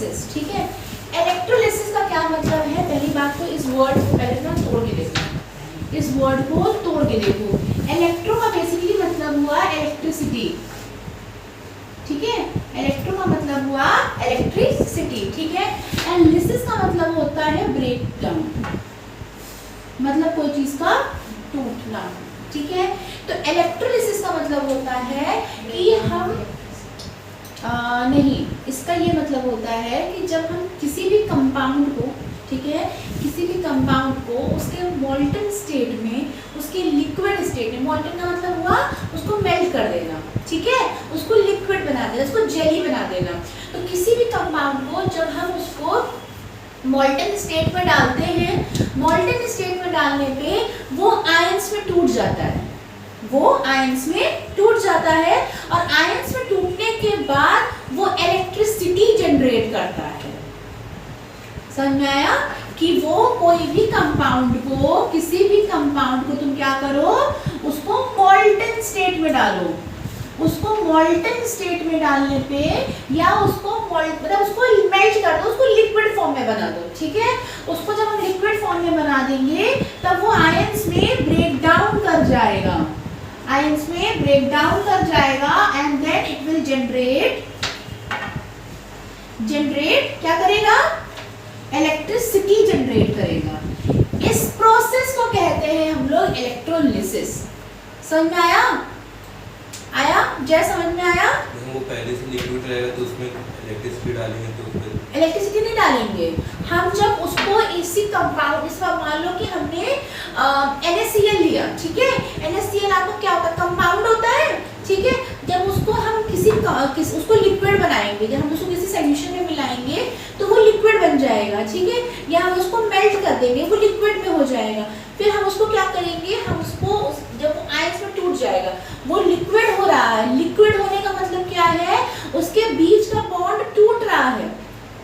Electrolysis, ठीक है। Electrolysis का क्या मतलब है, पहली बात तो इस वर्ड को पहले ना तोड़ के देखो, इस वर्ड को तोड़ के देखो। इलेक्ट्रो का बेसिकली मतलब हुआ इलेक्ट्रिसिटी, ठीक है, इलेक्ट्रो का मतलब हुआ इलेक्ट्रिसिटी, ठीक है। एंड लिसिस का मतलब होता है ब्रेक डाउन, मतलब कोई चीज का टूटना, ठीक है। तो इलेक्ट्रोलिसिस का मतलब होता है कि हम नहीं, इसका ये मतलब होता है कि जब हम किसी भी कंपाउंड को, ठीक है, किसी भी कंपाउंड को उसके मोल्टन स्टेट में, उसके लिक्विड स्टेट में, मोल्टन का मतलब हुआ उसको मेल्ट कर देना, ठीक है, उसको लिक्विड बना देना, उसको जेली बना देना। तो किसी भी कंपाउंड को जब हम उसको मोल्टन स्टेट में डालते हैं, मोल्टन स्टेट में डालने पे वो आयंस में टूट जाता है, वो आयंस में टूट जाता है, और आयंस में टूटने के बाद वो इलेक्ट्रिसिटी जनरेट करता है। समझ में आया कि वो कोई भी कंपाउंड को, किसी भी कंपाउंड को तुम क्या करो, उसको मोल्टन स्टेट में डालो, उसको मोल्टन स्टेट में डालने पे या उसको मतलब उसको मेल्ट कर दो, उसको लिक्विड फॉर्म में बना दो, ठीक है। उसको जब हम लिक्विड फॉर्म में बना देंगे तब वो आयंस में ब्रेक डाउन कर जाएगा, आयंस में ब्रेक डाउन कर जाएगा, and then it will generate क्या करेगा, इलेक्ट्रिसिटी जनरेट करेगा। इस प्रोसेस को कहते हैं हम लोग इलेक्ट्रोलिसिस। समझ में आया, जय समझ में आया। वो पहले से लिक्विड रहेगा तो उसमें इलेक्ट्रिसिटी डालेंगे, तो उसमें इलेक्ट्रिसिटी नहीं डालेंगे हम, जब उसको इसी कंपाउंड, इस बार मान लो कि हमने NaCl लिया, ठीक है, NaCl आपको क्या होता है, कंपाउंड होता है, ठीक है। जब उसको हम उसको लिक्विड बनाएंगे, जब हम उसको किसी सॉल्यूशन में मिलाएंगे तो वो लिक्विड बन जाएगा, ठीक है, या हम उसको मेल्ट कर देंगे, वो लिक्विड में हो जाएगा। फिर हम उसको क्या करेंगे, हम उसको जब वो आयंस में टूट जाएगा, वो लिक्विड हो रहा है, लिक्विड होने का मतलब क्या है, उसके बीच का बॉन्ड टूट रहा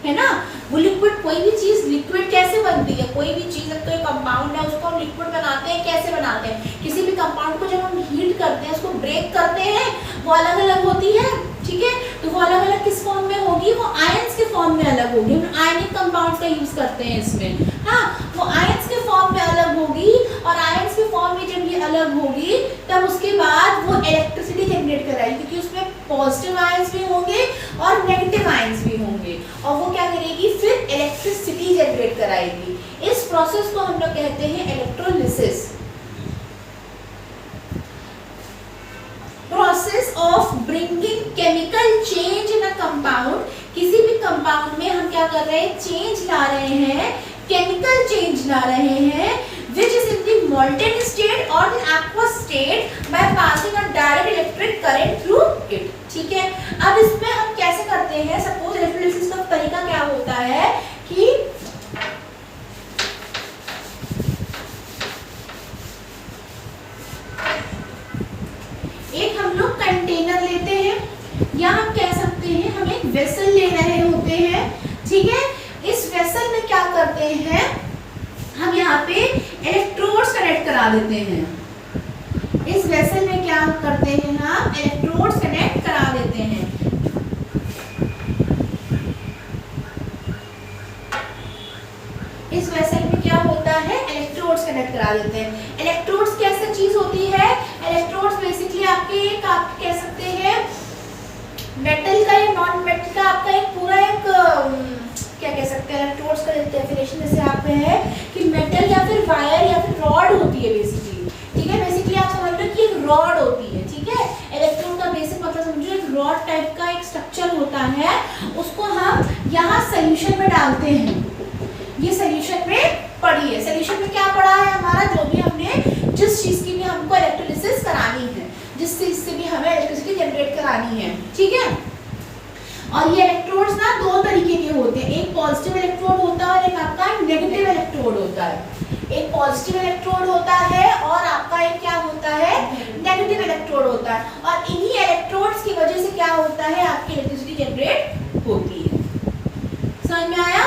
है ना। वो लिक्विड, कोई भी चीज लिक्विड कैसे बनती है, कोई भी चीज अगर कोई कंपाउंड है उसको हम लिक्विड बनाते हैं, कैसे बनाते हैं, किसी भी कंपाउंड को जब हम हीट करते हैं, उसको ब्रेक करते हैं, वो अलग अलग होती है, ठीक है। तो वो अलग अलग किस फॉर्म में होगी, वो आयंस के फॉर्म में अलग होगी, हम आयनिक कंपाउंड्स का यूज करते हैं इसमें, हाँ, वो आयंस के फॉर्म में अलग होगी, और आयंस के फॉर्म में जब ये अलग होगी तब उसके बाद वो इलेक्ट्रिसिटी जनरेट कराएगी, क्योंकि उसमें पॉजिटिव आयंस भी होंगे और नेगेटिव आयंस भी होंगे, और वो क्या करेगी, फिर इलेक्ट्रिसिटी जनरेट कराएगी। इस प्रोसेस को हम लोग कहते हैं electrolysis. Process of bringing chemical change in a compound, किसी भी कंपाउंड में हम क्या कर रहे हैं, चेंज ला रहे हैं, केमिकल चेंज ला रहे हैं, which is in the molten state or the aqueous state by passing a direct electric current through it, ठीक है। अब इसमें हम कैसे करते हैं, सपोज इलेक्ट्रोलिसिस का तरीका क्या होता है कि एक हम लोग कंटेनर लेते हैं, या हम कह सकते हैं हम एक वेसल ले रहे होते हैं, ठीक है। इस वेसल में क्या करते हैं, हम यहाँ पे इलेक्ट्रोड्स कनेक्ट करा देते हैं। इस वेसल में क्या करते हैं, हम इलेक्ट्रोड्स कनेक्ट करा देते हैं। इस वेसल में क्या होता है, इलेक्ट्रोड्स कनेक्ट करा देते हैं। इलेक्ट्रोड्स कैसी चीज होती है, इलेक्ट्रोड्स बेसिकली आपके आप कह सकते हैं मेटल का या नॉन मेटल का आपका एक पूरा एक क्या कह सकते हैं, इलेक्ट्रोड्स का डेफिनेशन जैसे आप पे है कि मेटल या फिर वायर या फिर रॉड होती है बेसिकली, ठीक है। बेसिकली आप समझ लो कि एक रॉड होती है, ठीक है। इलेक्ट्रोड का बेसिक मतलब समझो एक रॉड टाइप का एक स्ट्रक्चर होता है, उसको हम यहाँ सोल्यूशन में डालते हैं। ये सोल्यूशन में पड़ी है, सोल्यूशन में क्या पड़ा है हमारा, जो भी हमने जिस चीज की भी हमको इलेक्ट्रोलिसिस करानी है, जिस चीज से भी हमें इलेक्ट्रिसिटी जनरेट करानी है, ठीक है। और ये इलेक्ट्रोड्स ना दो तरीके के होते हैं, एक पॉजिटिव इलेक्ट्रोड होता है और एक आपका नेगेटिव इलेक्ट्रोड होता है। एक पॉजिटिव इलेक्ट्रोड होता है और आपका एक क्या होता है, नेगेटिव इलेक्ट्रोड होता है, और इन्हीं इलेक्ट्रोड्स की वजह से क्या होता है, आपकी इलेक्ट्रिसिटी जनरेट होती है। समझ में आया,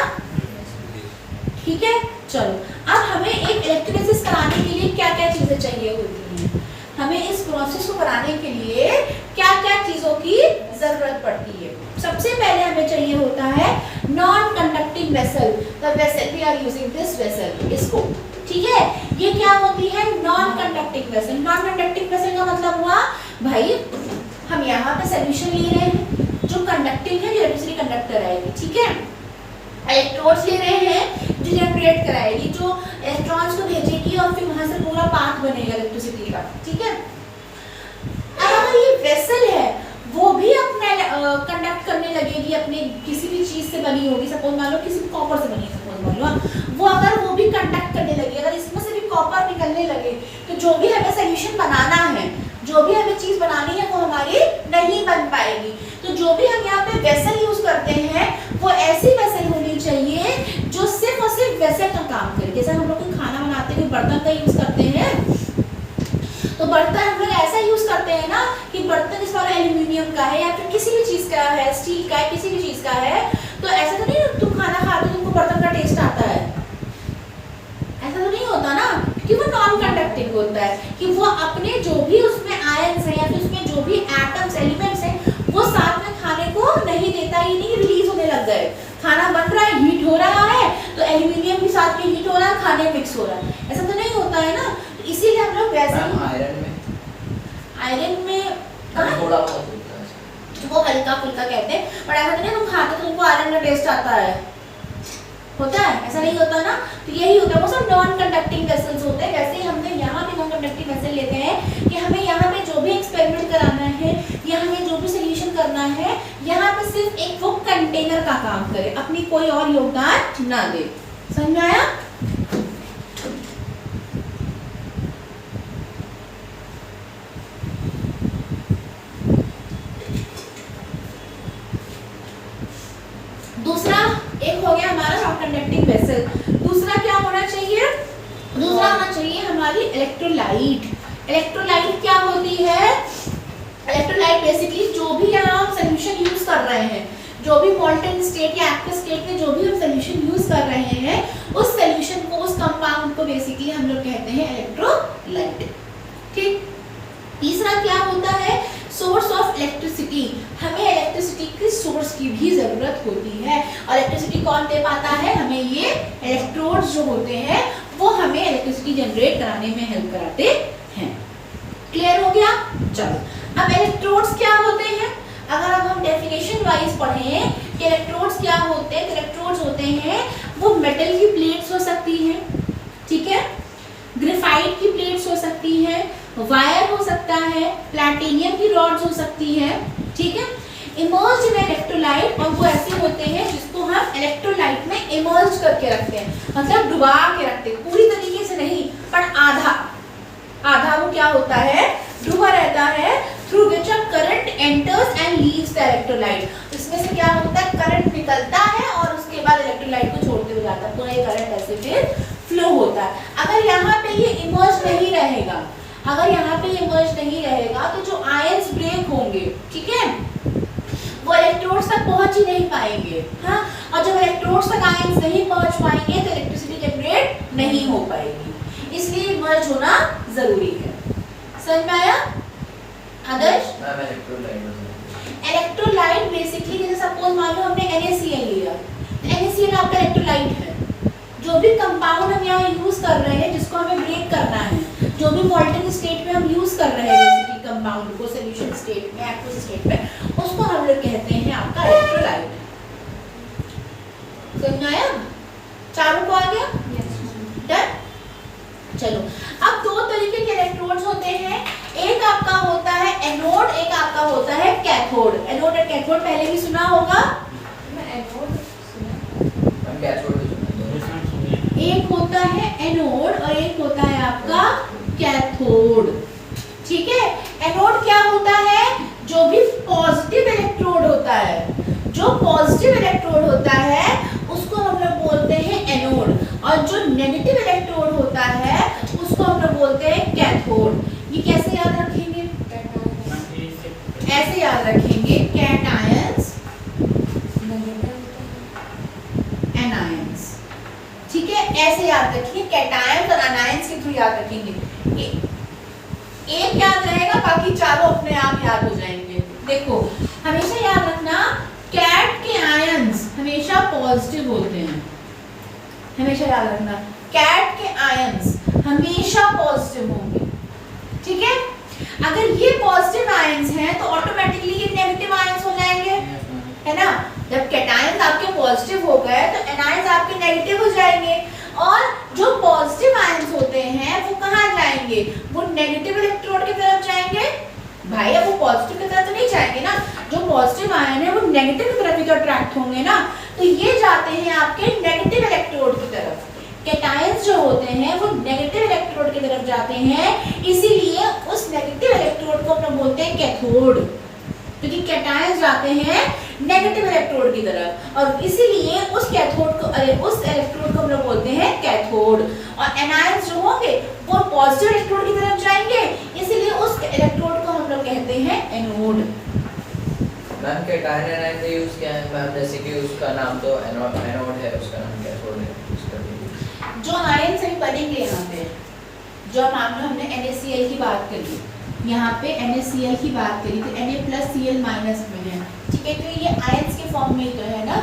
ठीक है। चलो अब हमें एक इलेक्ट्रोलिसिस कराने के लिए क्या क्या चीजें चाहिए होती हैं, हमें इस प्रोसेस को कराने के लिए क्या क्या चीजों की जरूरत पड़ती है। सबसे पहले हमें चाहिए होता है आर यूजिंग दिस वेसल, इसको, ठीक है। ये क्या होती है? Non conducting vessel. Non conducting vessel का मतलब हुआ भाई हम यहाँ पे सोल्यूशन ले रहे हैं जो कंडक्टिंग है, जो इलेक्ट्रिसिटी कंडक्ट कराएगी, ठीक है। इलेक्ट्रोड्स ले रहे हैं जो जनरेट कराएगी, जो इलेक्ट्रॉन्स को भेजेगी और फिर वहां से पूरा पाथ बनेगा इलेक्ट्रिसिटी का, ठीक है। अब अगर ये वेसल है वो भी अपना कंडक्ट करने लगेगी, अपने किसी भी चीज से बनी होगी, सपोज मान लो किसी कॉपर से बनी है, सपोज मान लो वो अगर वो भी कंडक्ट करने लगी, अगर इसमें से भी कॉपर निकलने लगे तो जो भी हमें सोल्यूशन बनाना है, जो भी हमें चीज बनानी है वो हमारी नहीं बन पाएगी। तो जो भी हम यहाँ पे वेसल यूज करते हैं वो ऐसी वेसल होनी चाहिए जो सिर्फ और सिर्फ वेसल का काम करे। जैसे हम लोग खाना बनाते हुए बर्तन का यूज करते हैं, तो बर्तन हम लोग ऐसा यूज करते हैं ना कि बर्तन इस बार एल्यूमिनियम का है या फिर किसी भी चीज का है, स्टील का है, किसी भी चीज का है, तो ऐसा तो नहीं तुम खाना खाते हो तुमको बर्तन का टेस्ट आता है, ऐसा तो नहीं होता ना, कि वो नॉन कंडक्टिंग होता है, कि वो अपने जो भी उसमें आयंस है या फिर उसमें जो भी एटम्स एलिमेंट्स हैं वो साथ में खाने को नहीं देता, ये नहीं रिलीज होने लग गए। खाना बन रहा है, हीट हो रहा है, तो एल्यूमिनियम भी साथ में हीट हो रहा है, खाने मिक्स हो रहा है, ऐसा तो नहीं होता है ना। इसीलिए हम लोग वैसे आयरन में थोड़ा बहुत होता है, वो हल्का फुल्का कहते हैं, पर ऐसा तो नहीं तुम खाते तो तुमको आयरन का टेस्ट आता है, होता है, ऐसा नहीं होता ना। तो यही होता है, वो सब नॉन कंडक्टिंग वेसल्स होते हैं। वैसे ही हमने यहाँ पे नॉन कंडक्टिंग वेसल लेते हैं कि हमें यहाँ पे जो भी एक्सपेरिमेंट कराना है या हमें जो भी सोल्यूशन करना है, यहाँ पे सिर्फ एक वो कंटेनर का काम करे, अपनी कोई और योगदान ना दे। समझ में आया? दूसरा एक हो गया हमारा नॉन कंडक्टिंग वेसल। दूसरा क्या होना चाहिए? दूसरा होना चाहिए हमारी इलेक्ट्रोलाइट। इलेक्ट्रोलाइट क्या होती है? इलेक्ट्रोलाइट बेसिकली जो भी यहाँ हम सोल्यूशन यूज कर रहे हैं, जो भी मोल्टन स्टेट या एक्टिव स्टेट में जो भी हम सोल्यूशन यूज कर रहे हैं, उस सोल्यूशन को, उस कंपाउंड को बेसिकली हम लोग कहते हैं इलेक्ट्रोलाइट, ठीक। तीसरा क्या होता है? Source of electricity. हमें इलेक्ट्रिसिटी की सोर्स की भी जरूरत होती है, और इलेक्ट्रिसिटी कौन दे पाता है? हमें ये इलेक्ट्रोड्स जो होते हैं वो हमें इलेक्ट्रिसिटी जनरेट कराने में हेल्प कराते हैं। क्लियर हो गया? चलो अब इलेक्ट्रोड्स क्या होते हैं, अगर अब हम डेफिनेशन वाइज पढ़ें कि इलेक्ट्रोड्स क्या होते हैं, तो इलेक्ट्रोड्स होते हैं वो मेटल की प्लेट्स हो सकती हैं, ठीक है, ग्रेफाइट की प्लेट्स हो सकती हैं, वायर हो सकता है, प्लैटिनियम की रॉड्स हो सकती है, ठीक है, इमर्ज्ड इन इलेक्ट्रोलाइट, और वो ऐसे होते हैं जिसको हम इलेक्ट्रोलाइट में इमर्ज करके रखते हैं, मतलब डुबा के रखते हैं, पूरी तरीके से नहीं पर आधा आधा वो क्या होता है? डूबा रहता है, through which a current enters and leaves the electrolyte. इसमें से क्या होता है? करंट निकलता है और उसके बाद इलेक्ट्रोलाइट को छोड़ते हुए जाता है, पूरा ये करंट ऐसे फिर फ्लो होता है। अगर यहाँ पे ये इमर्ज नहीं रहेगा, अगर यहाँ पे इमर्ज नहीं रहेगा तो जो आयंस ब्रेक होंगे, ठीक है, वो इलेक्ट्रोड्स तक पहुंच ही नहीं पाएंगे, हाँ, और जब इलेक्ट्रोड्स तक आयंस नहीं पहुंच पाएंगे तो इलेक्ट्रिसिटी जनरेट नहीं हो पाएगी, इसलिए इमर्ज होना जरूरी है। समझ में आया आदर्श? इलेक्ट्रोलाइट बेसिकली जैसे सपोज मान लो हमने NaCl लिया, NaCl आपका इलेक्ट्रोलाइट है। जो भी कंपाउंड हम यहाँ यूज कर रहे हैं जिसको हमें ब्रेक करना है, जो भी मोल्टन स्टेट में हम यूज कर रहे हैं बेसिकली कंपाउंड को सॉल्यूशन स्टेट में, एक्वस स्टेट में, उसको हम लोग कहते हैं आपका इलेक्ट्रोलाइट। समझ आया? चारों को आ गया? डन। चलो अब दो तरीके के इलेक्ट्रोड्स होते हैं, एक आपका होता है एनोड, एक आपका होता है कैथोड। एनोड और कैथोड पहले भी सुना होगा, एनोड सुना, कैथोड भी सुना। एक होता है एनोड और एक होता है आपका कैथोड, ठीक है। एनोड क्या होता है? जो भी पॉजिटिव इलेक्ट्रोड होता है, जो पॉजिटिव इलेक्ट्रोड होता है उसको हम लोग बोलते हैं एनोड, और जो नेगेटिव इलेक्ट्रोड होता है उसको हम लोग बोलते हैं कैथोड। ये कैसे याद रखेंगे? ऐसे याद रखेंगे, कैटायंस एनायंस, ठीक है, ऐसे याद रखिए, कैटायंस और एनायंस के थ्रू याद रखेंगे। एक याद रहेगा, बाकी चारों अपने आप याद हो जाएंगे। देखो हमेशा याद रखना, कैट के आयंस हमेशा पॉजिटिव होते हैं, हमेशा याद रखना, कैट के आयंस हमेशा पॉजिटिव होंगे, ठीक है। अगर ये पॉजिटिव आयंस हैं तो ऑटोमेटिकली ये नेगेटिव आयंस हो जाएंगे, है ना। जब कैटायंस आपके पॉजिटिव हो गए तो एनायंस आपके नेगेटिव हो जाएंगे, और जो पॉजिटिव आयंस होते हैं वो कहाँ जाएंगे, वो नेगेटिव इलेक्ट्रोड की तरफ जाएंगे। भाई अब वो पॉजिटिव की तरफ तो नहीं जाएंगे ना, जो पॉजिटिव आयन है वो नेगेटिव की तरफ ही तो अट्रैक्ट होंगे ना, तो ये जाते हैं आपके नेगेटिव इलेक्ट्रोड की तरफ। कैटायंस जो होते हैं वो नेगेटिव इलेक्ट्रोड की तरफ जाते हैं, इसीलिए उस नेगेटिव इलेक्ट्रोड को हम बोलते हैं कैथोड, क्योंकि कैटायंस जाते हैं नेगेटिव इलेक्ट्रोड की तरफ, और इसीलिए उस कैथोड को उस इलेक्ट्रोड को हम लोग बोलते हैं कैथोड। और एनायंस जो होंगे वो पॉजिटिव इलेक्ट्रोड की तरफ जाएंगे, इसीलिए उस इलेक्ट्रोड को हम लोग कहते हैं एनोड। मैम कैटायन एनायन का यूज क्या है मैम, जैसे कि उसका नाम तो एनोड है, उसका नाम कैथोड है, उसका भी जो आयन से पढ़ेंगे यहाँ पे, जो मान लो हमने NaCl की बात करी, यहाँ पे NaCl की बात करी तो Na+Cl- में है, ठीक है, तो ये आयंस के फॉर्म में तो है ना,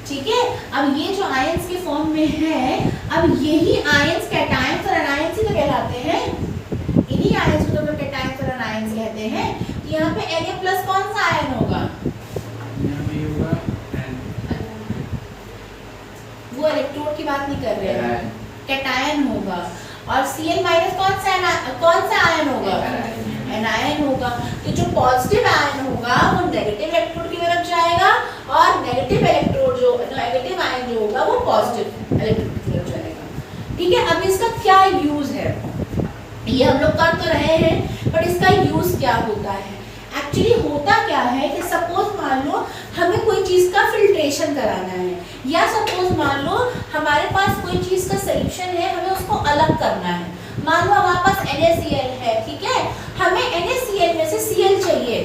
ठीक है। अब ये जो आयंस के फॉर्म में है, अब यही आयंस कैटायंस और एनायंस ही तो कहलाते हैं, इन्हीं आयंस को तो हम कैटायंस और एनायंस कहते हैं। तो यहाँ पे Na+ कौन सा आयन होगा, वो इलेक्ट्रोड की बात नहीं कर रहे हैं, कैटायन होगा, और Cl- कौन सा आयन होगा, एनायन होगा। तो जो पॉजिटिव आयन होगा वो नेगेटिव इलेक्ट्रोड की तरफ जाएगा, और नेगेटिव आयन जो होगा वो पॉजिटिव इलेक्ट्रोड की तरफ जाएगा, ठीक है। अब इसका क्या यूज है, ये हम लोग कर तो रहे हैं, बट इसका यूज क्या होता है। एक्चुअली होता क्या है कि सपोज मान लो हमें कोई चीज़ का फिल्ट्रेशन कराना है, या सपोज मान लो हमारे पास कोई चीज़ का सॉल्यूशन है, हमें उसको अलग करना है। मान लो हमारे पास NaCl है, ठीक है, हमें NaCl में से Cl चाहिए,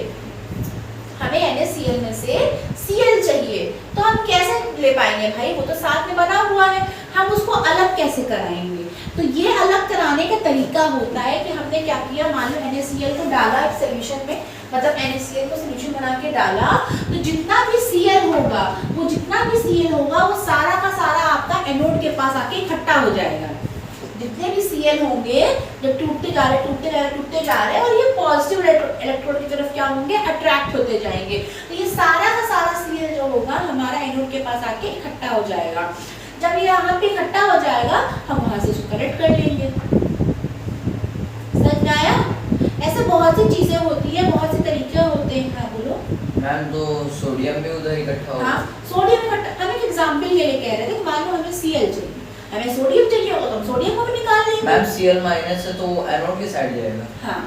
हमें NaCl में से Cl चाहिए, तो हम कैसे ले पाएंगे भाई, वो तो साथ में बना हुआ है, हम उसको अलग कैसे कराएंगे। तो ये अलग कराने का तरीका होता है कि हमने क्या किया, मान लो NaCl को डाला एक सोल्यूशन में, मतलब NaCl को सोल्यूशन बना के डाला, तो जितना भी Cl होगा वो सारा का सारा आपका एनोड के पास आके इकट्ठा हो जाएगा। जितने भी Cl होंगे जब टूटते जा रहे हैं और ये पॉजिटिव इलेक्ट्रोड की तरफ क्या होंगे, अट्रैक्ट होते जाएंगे, तो ये सारा का सारा Cl जो होगा हमारा एनोड के पास आके इकट्ठा हो जाएगा। जब ये यहाँ पे इकट्ठा हो जाएगा हम वहां से इसको कलेक्ट कर लेंगे, समझ आया। ऐसे बहुत सी चीजें होती है, बहुत से तरीके होते हैं। हाँ बोलो मैम, तो सोडियम भी उधर इकट्ठा होगा। हाँ, सोडियम इकट्ठा, हम एक एग्जांपल के लिए कह रहे थे कि मान लो हमें Cl चाहिए, हमें सोडियम चाहिए होगा तो हम सोडियम को भी निकाल लेंगे। मैम Cl- से तो एनोड की साइड जाएगा। हाँ,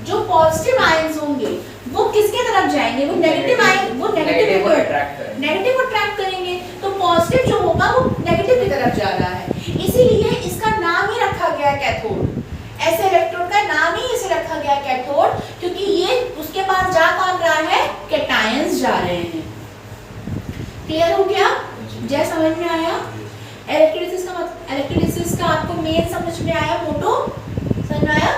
जो पॉजिटिव आयंस होंगे वो किसके तरफ जाएंगे, वो नेगेटिव आयन, वो नेगेटिव को अट्रैक्ट करेंगे, तो पॉजिटिव जो होगा वो नेगेटिव की तरफ जा रहा है, इसीलिए इसका नाम ही रखा गया कैथोड। ऐसे इलेक्ट्रोड का नाम ही इसे रखा गया कैथोड, क्योंकि ये उसके पास जा कौन रहा है, कैटायंस जा रहे हैं। क्लियर हो गया, जय समझ में आया। इलेक्ट्रोलिसिस का आपको मेन समझ में आया, मोटो समझ में आया।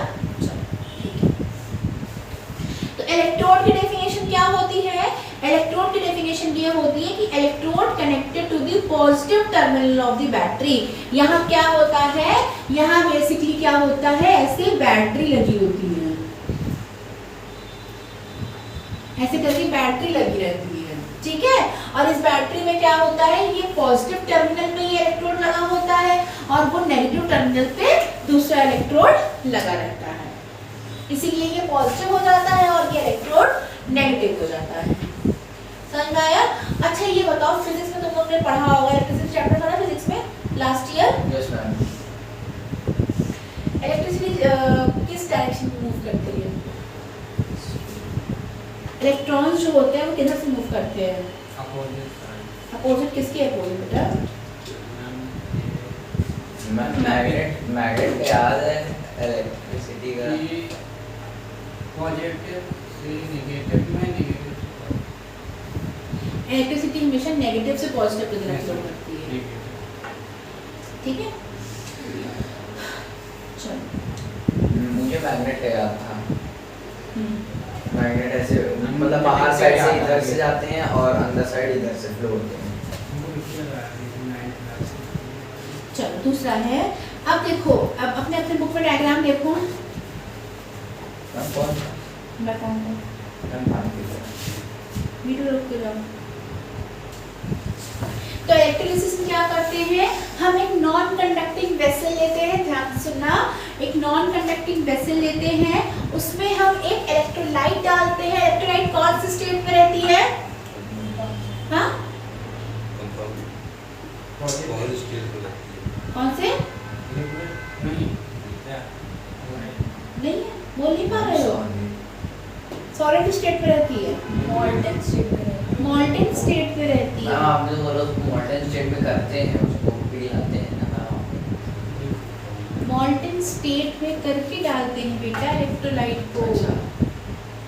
तो इलेक्ट्रोड की डेफिनेशन क्या होती है, इलेक्ट्रोड की डेफिनेशन ये होती है कि electrode connected to the positive terminal of the battery. यहाँ क्या होता है, यहाँ बेसिकली क्या होता है, ऐसे बैटरी लगी होती है, ऐसे करके बैटरी लगी रहती है, ठीक है। और इस बैटरी में क्या होता है, ये पॉजिटिव टर्मिनल में ये इलेक्ट्रोड लगा होता है, और वो नेगेटिव टर्मिनल पे दूसरा इलेक्ट्रोड लगा रहता है, इसीलिए ये पॉजिटिव हो जाता है और ये इलेक्ट्रोड नेगेटिव हो जाता है। समझ आया। अच्छा ये बताओ, फिजिक्स में तुम लोग ने पढ़ा होगा, इलेक्ट्रिसिटी चैप्टर था ना फिजिक्स में last year. Yes ma'am. Electricity किस डायरेक्शन में मूव करती है, इलेक्ट्रॉन्स जो होते हैं वो किधर से मूव करते हैं, अपोजिट किसके अपोजिट बेटा, मैग्नेट याद है इलेक्ट्रिसिटी का, पॉजिटिव से नेगेटिव में नेगेटिव, इलेक्ट्रिसिटी हमेशा नेगेटिव से पॉजिटिव की तरफ फ्लो करती है, ठीक है। चलो मुझे मैग्नेट का याद था, मैग्नेट ऐसे मतलब बाहर साइड से इधर से जाते हैं और अंदर साइड इधर से फ्लो होते हैं। चलो दूसरा है, अब देखो, अब अपने अपने बुक में डायग्राम देखो, मैम कौन सा? बताओ मैम मान के वीडियो रोक के जाओ। तो इलेक्ट्रोलिसिस में क्या करते हैं, हम एक नॉन कंडक्टिंग वेसल लेते हैं, ध्यान से सुनना, एक नॉन कंडक्टिंग वेसल लेते हैं, उसमें हम एक इलेक्ट्रोलाइट डालते हैं। इलेक्ट्रोलाइट कौन सी स्टेट में रहती है? हाँ और स्टेट पे लगती है। कौन से? नहीं नहीं है, बोल नहीं पा रहे हो। सॉलिड स्टेट में रहती है, मॉल्टन स्टेट में रहती है। मॉल्टन स्टेट में रहती मैम है। आपने तो बोला उसको मॉडर्न स्टेट में करते हैं, उसको पिघलाते हैं ना मैम। मॉल्टन स्टेट में करके डालते हैं बेटा इलेक्ट्रोलाइट को। अच्छा।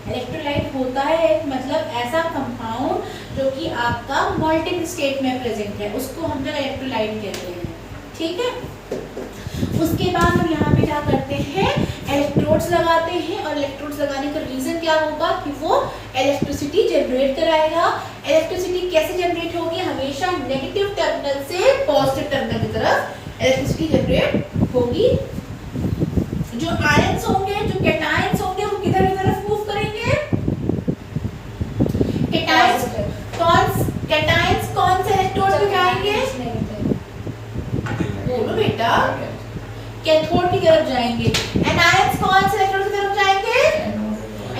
इलेक्ट्रोलाइट होता है एक मतलब ऐसा कंपाउंड जो कि आपका मॉल्टन स्टेट में प्रेजेंट है, उसको हम लोग इलेक्ट्रोलाइट कहते हैं, ठीक है। उसके बाद हम यहाँ पे क्या करते हैं, इलेक्ट्रोड्स लगाते हैं, और इलेक्ट्रोड्स लगाने का रीजन क्या होगा कि वो इलेक्ट्रिसिटी जनरेट कराएगा। इलेक्ट्रिसिटी कैसे जनरेट होगी, हमेशा नेगेटिव टर्मिनल से पॉजिटिव टर्मिनल की तरफ इलेक्ट्रिसिटी जनरेट होगी। जो आयंस होंगे, जो कैटायंस होंगे, वो किधर की तरफ मूव करेंगे? कैटायंस कौन से इलेक्ट्रोड पे जाएंगे? बोलो बेटा, कैथोड की तरफ जाएंगे। एनायंस कौन से इलेक्ट्रोड की तरफ जाएंगे?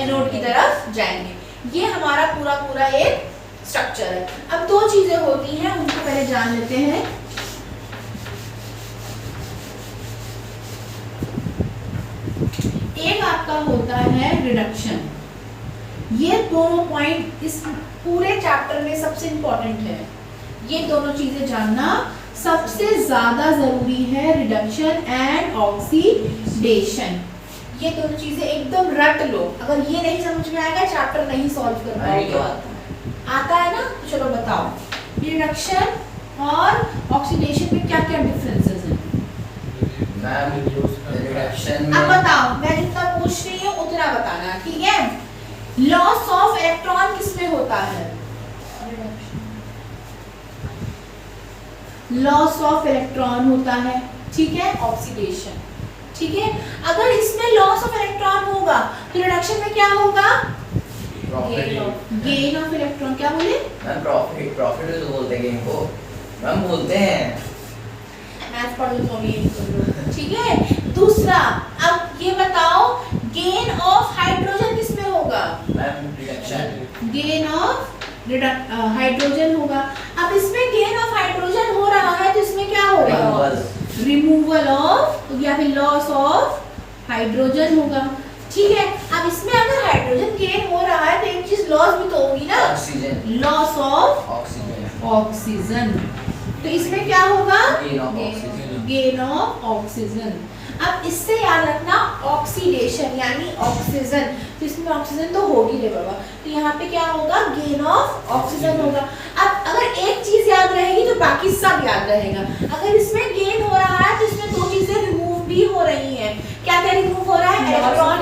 एनोड की तरफ जाएंगे। ये हमारा पूरा एक स्ट्रक्चर है। अब दो चीजें होती हैं, उनको पहले जान लेते हैं। एक आपका होता है रिडक्शन। ये दोनों पॉइंट इस पूरे चैप्टर में सबसे इंपॉर्टेंट है। ये दोनों चीजें जानना सबसे ज्यादा जरूरी है, रिडक्शन एंड ऑक्सीडेशन। ये दोनों चीजें एकदम रट लो, अगर ये नहीं समझ में आएगा चैप्टर नहीं सॉल्व कर पाओगे। आता है ना, तो चलो बताओ रिडक्शन और ऑक्सीडेशन में क्या क्या डिफरेंसेस हैं? मैम रिडक्शन अब में बताओ, मैं जितना पूछ रही हूँ उतना बताना, ठीक है। लॉस ऑफ इलेक्ट्रॉन किसमें होता है? लॉस ऑफ इलेक्ट्रॉन होता है, ठीक है, ऑक्सीडेशन, ठीक है। अगर इसमें लॉस ऑफ इलेक्ट्रॉन होगा तो रिडक्शन में क्या होगा? Gain of electron. क्या बोले? मैम प्रॉफिट तो बोलते हैं इनको, मैम बोलते हैं। मैथ पढ़ लो तो ये कर लो, ठीक है। दूसरा, अब ये बताओ गेन ऑफ हाइड्रोजन किसमें होगा? Ma'am reduction. Gain of hydrogen होगा। अब इसमें गेन ऑफ हाइड्रोजन हो रहा है तो इसमें क्या होगा? रिमूवल ऑफ या फिर लॉस ऑफ हाइड्रोजन होगा, ठीक है। अब इसमें अगर हाइड्रोजन गेन हो रहा है तो एक चीज लॉस भी तो होगी ना, oxygen. Loss of oxygen. Oxygen. तो इसमें क्या होगा? Gain of oxygen. Gain of oxygen. अब इससे याद रखना ऑक्सीडेशन यानी ऑक्सीजन, तो इसमें ऑक्सीजन तो होगी रे बाबा, तो यहाँ पे क्या होगा? गेन ऑफ ऑक्सीजन होगा। अब अगर एक चीज याद रहेगी तो बाकी सब याद रहेगा। अगर इसमें गेन हो रहा है तो इसमें दो चीजें रिमूव भी हो रही हैं। क्या क्या रिमूव हो रहा है?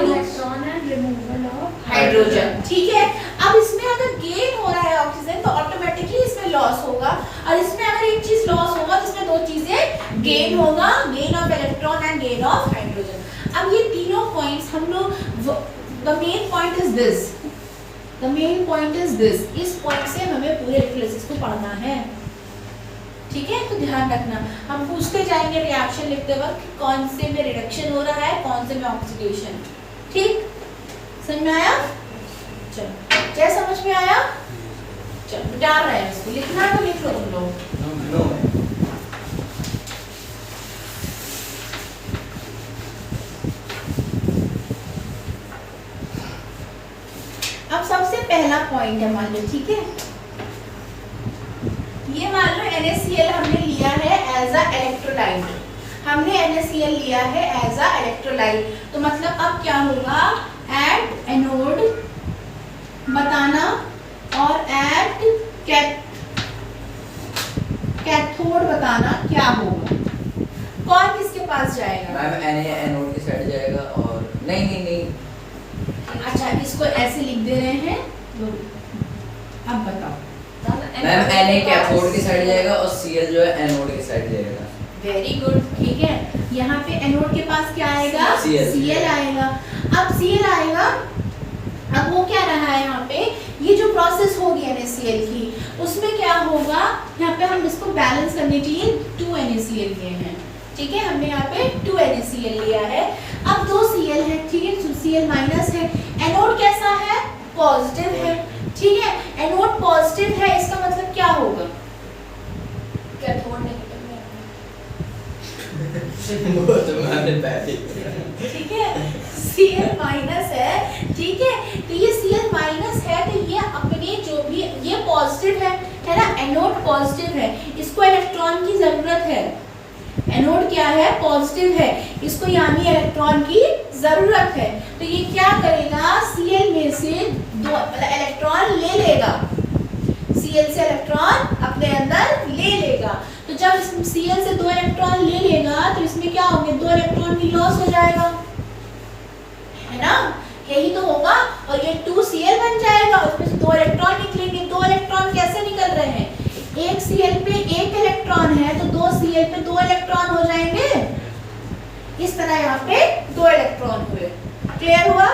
Electron and removal of hydrogen, ठीक है। अब इसमें अगर गेन हो रहा है ऑक्सीजन तो ऑटोमेटिकली इसमें लॉस होगा, और इसमें अगर एक चीज लॉस होगा तो इसमें दो चीजें गेन होगा, gain of electron and gain of hydrogen. अब ये तीनों पॉइंट्स हम लोग, the main point is this, the main point is this, इस पॉइंट से हमें पूरे इलेक्ट्रोलिसिस को पढ़ना है, ठीक है। तो ध्यान रखना, हम पूछते जाएंगे रिएक्शन लिखते वक्त कौन से में रिडक्शन हो रहा है, कौन से में ऑक्सीडेशन, ठीक। समझ में आया? चलो, क्या समझ में आया? चलो डाल रहे हैं इसको, लिखना है तो लिख लो तुम लोग। नो अब सबसे पहला पॉइंट है, मान लो, ठीक है, ये मान लो NaCl हमने लिया है एज अ इलेक्ट्रोलाइट, हमने NaCl लिया है एज अ इलेक्ट्रोलाइट, तो मतलब अब क्या होगा? एट एनोड बताना और एट कैथोड बताना क्या होगा। कौन किसके पास जाएगा? मैम एनोड की साइड जाएगा, और नहीं अच्छा, इसको ऐसे लिख दे रहे हैं, अब बताओ। मैम Na कैथोड की साइड जाएगा और Cl जो है एनोड की साइड जाएगा। वेरी गुड, ठीक है। यहाँ पे एनोड के पास क्या आएगा? Cl आएगा। अब Cl आएगा, अब वो क्या रहा है यहाँ पे, ये जो प्रोसेस होगी NaCl की, उसमें क्या होगा, यहाँ पे हम इसको बैलेंस करने के लिए 2 NaCl लिए हैं, ठीक है। हमने यहाँ पे 2 NaCl लिया है। अब 2 Cl है, ठीक है, तो Cl माइनस है। एनोड कैसा है? पॉजिटिव है, ठीक है। एनोड पॉजिटिव है, इसका मतलब क्या होगा? कैथोड नेगेटिव में, वो तो मैंने पहले ठीक है। Cl माइनस है, ठीक है। तो ये Cl माइनस है, तो ये अपने जो भी, ये पॉजिटिव है ना, एनोड पॉजिटिव है, इसको इलेक्ट्रॉन की जरूरत है। एनोड क्या है? पॉजिटिव है, इसको यानी इलेक्ट्रॉन की जरूरत है। तो ये क्या करेगा? Cl में से 2 इलेक्ट्रॉन ले लेगा, Cl से इलेक्ट्रॉन अपने अंदर ले लेगा। तो जब इसमें Cl से 2 इलेक्ट्रॉन ले लेगा, तो इसमें क्या होंगे? 2 इलेक्ट्रॉन की लॉस हो जाएगा, है ना, यही तो होगा। और ये 2Cl बन जाएगा, उसमें से 2 इलेक्ट्रॉन निकलेंगे। 2 इलेक्ट्रॉन कैसे निकल रहे हैं? एक Cl पे 1 इलेक्ट्रॉन है, तो 2 Cl पे 2 इलेक्ट्रॉन हो जाएंगे। इस तरह यहाँ पे 2 इलेक्ट्रॉन हुए। क्लियर हुआ?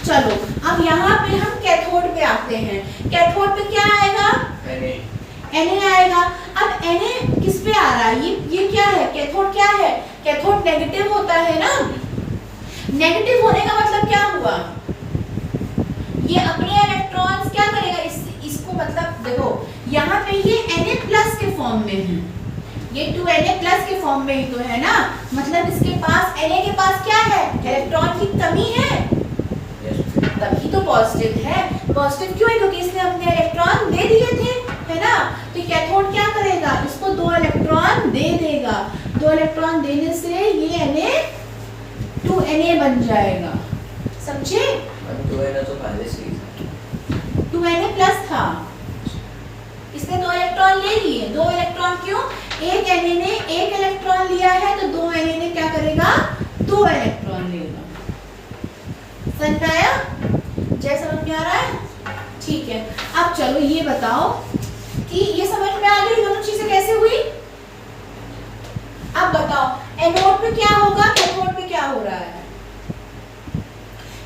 चलो अब यहाँ पे हम कैथोड पे आते हैं। कैथोड पे क्या आएगा? Na आएगा। अब Na किस पे आ रहा है? ये क्या है? कैथोड क्या है? कैथोड नेगेटिव होता है ना। नेगेटिव होने का मतलब क्या हुआ? ये अपने इलेक्ट्रॉन्स क्या करेगा? इसको मतलब देखो, यहाँ पे ये Na प्लस के फॉर्म में है, ये 2Na प्लस के फॉर्म में ही तो है ना, मतलब इसके पास, Na के पास क्या है? इलेक्ट्रॉन की कमी है, तभी तो पॉजिटिव है। पॉजिटिव क्यों है? क्योंकि इसने अपने इलेक्ट्रॉन दे दिए थे, है ना। तो कैथोड क्या करेगा? इसको 2 इलेक्ट्रॉन दे देगा। 2 इलेक्ट्रॉन देने से ये Na 2Na बन जाएगा, समझे? 2Na तो पहले से ही 2Na प्लस था, इसने 2 इलेक्ट्रॉन ले लिए। 2 इलेक्ट्रॉन क्यों? एक Na ने 1 इलेक्ट्रॉन लिया है, तो 2 Na ने क्या करेगा? 2 इलेक्ट्रॉन लेगा। समझ आया? जय समझ में आ रहा है? ठीक है। अब चलो ये बताओ कि ये समझ में आ गई दोनों चीजें कैसे हुई? अब बताओ एनोड पे क्या होगा, कैथोड पे क्या हो रहा है?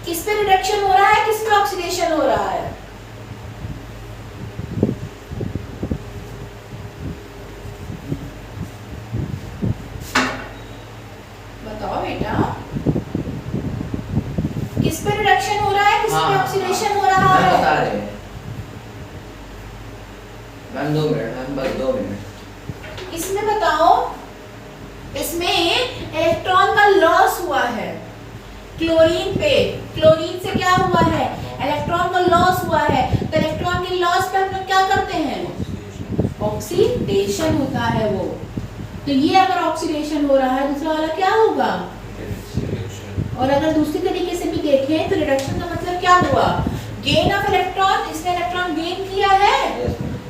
किस पे रिडक्शन हो रहा है, किस पे ऑक्सीडेशन हो रहा है? बताओ बेटा, किस पे रिडक्शन हो रहा है, किस पे ऑक्सीडेशन हो रहा है? बता रहे हैं मैम, 2 मिनट मैम, बस 2 मिनट। इसमें बताओ, इसमें इलेक्ट्रॉन का लॉस हुआ है क्लोरीन पे। क्लोरीन से क्या हुआ है? इलेक्ट्रॉन का लॉस हुआ है। तो इलेक्ट्रॉन के लॉस पे हम लोग क्या करते हैं? ऑक्सीडेशन होता है वो। तो ये अगर ऑक्सीडेशन हो रहा है, दूसरा वाला क्या होगा? और अगर दूसरी तरीके से भी देखें तो रिडक्शन का मतलब क्या हुआ? गेन ऑफ इलेक्ट्रॉन, इसने इलेक्ट्रॉन गेन किया है,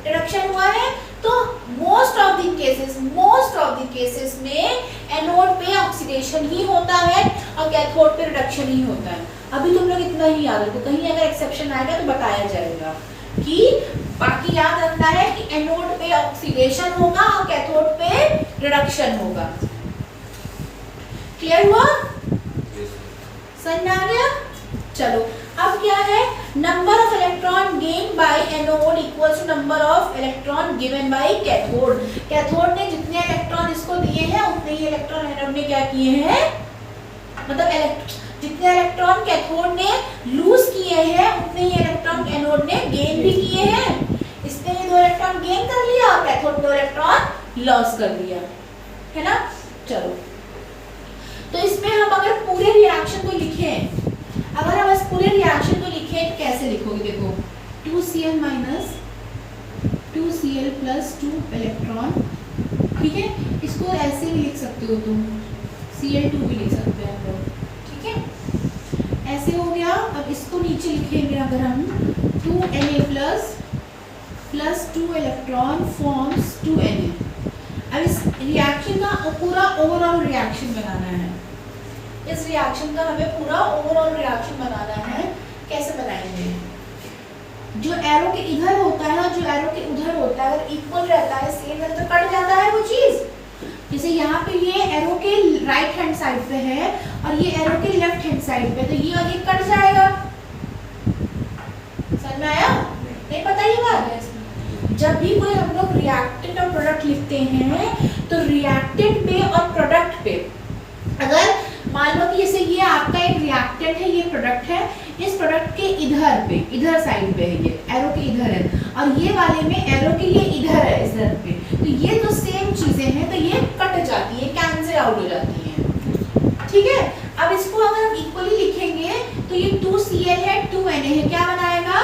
रिडक्शन हुआ है। तो मोस्ट ऑफ द केसेस में एनोड पे ऑक्सीडेशन ही होता है और कैथोड पे रिडक्शन ही होता है। अभी तुम लोग इतना ही याद रखो, कहीं अगर एक्सेप्शन आएगा तो बताया जाएगा। कि बाकी याद रखना है कि एनोड पे ऑक्सीडेशन होगा और कैथोड पे रिडक्शन होगा। क्लियर हुआ? समझ आ गया? चलो अब क्या है? Number of electron gain by anode equals to number of electron given by cathode. Cathode ने जितने इलेक्ट्रॉन इसको दिए हैं उतने ही इलेक्ट्रॉन एनोड ने क्या किए हैं, मतलब जितने इलेक्ट्रॉन कैथोड ने लूज किए हैं उतने ही इलेक्ट्रॉन एनोड ने गेन भी किए हैं। इसने 2 इलेक्ट्रॉन गेन कर लिया और कैथोड 2 इलेक्ट्रॉन लॉस कर दिया, है ना। चलो तो इसमें हम अगर पूरे रिएक्शन को लिखें, अगर हम इस पूरे रिएक्शन को लिखें तो कैसे लिखोगे? देखो 2Cl minus 2Cl plus 2 electron, ठीक है। इसको ऐसे भी लिख सकते हो तुम, Cl2 भी लिख सकते हैं हम लोग, ठीक है। ऐसे हो गया। अब इसको नीचे लिखेंगे अगर हम 2Na plus 2 electron forms 2Na। अब इस रिएक्शन का पूरा ओवरऑल रिएक्शन बनाना है। इस रिएक्शन का हमें पूरा ओवरऑल रिएक्शन बनाना है। कैसे बनाएंगे? जो एरो के इधर होता है और जो एरो के उधर होता है अगर इक्वल रहता है, सेम रहता है, तो कट जाता है वो चीज। जैसे यहाँ पे ये एरो के राइट हैंड साइड पे है और ये एरो के लेफ्ट हैंड साइड पे, तो ये और ये कट जाएगा। समझ में आया? नहीं पता ये बात? जब भी कोई हम लोग रिएक्टेंट और प्रोडक्ट लिखते हैं तो रिएक्टेंट पे और प्रोडक्ट पे, अगर मान लो कि जैसे ये आपका एक रिएक्टेंट है, ये प्रोडक्ट है, इस प्रोडक्ट के इधर पे, इधर साइड पे है, ये एरो के इधर है, और ये वाले में एरो के ये इधर है, इस तरफ पे, तो ये तो सेम चीजें हैं, तो ये कट जाती है, कैंसिल आउट हो जाती है। ठीक है, अब इसको अगर हम इक्वली लिखेंगे तो ये 2Cl है, 2Na है, क्या बनाएगा?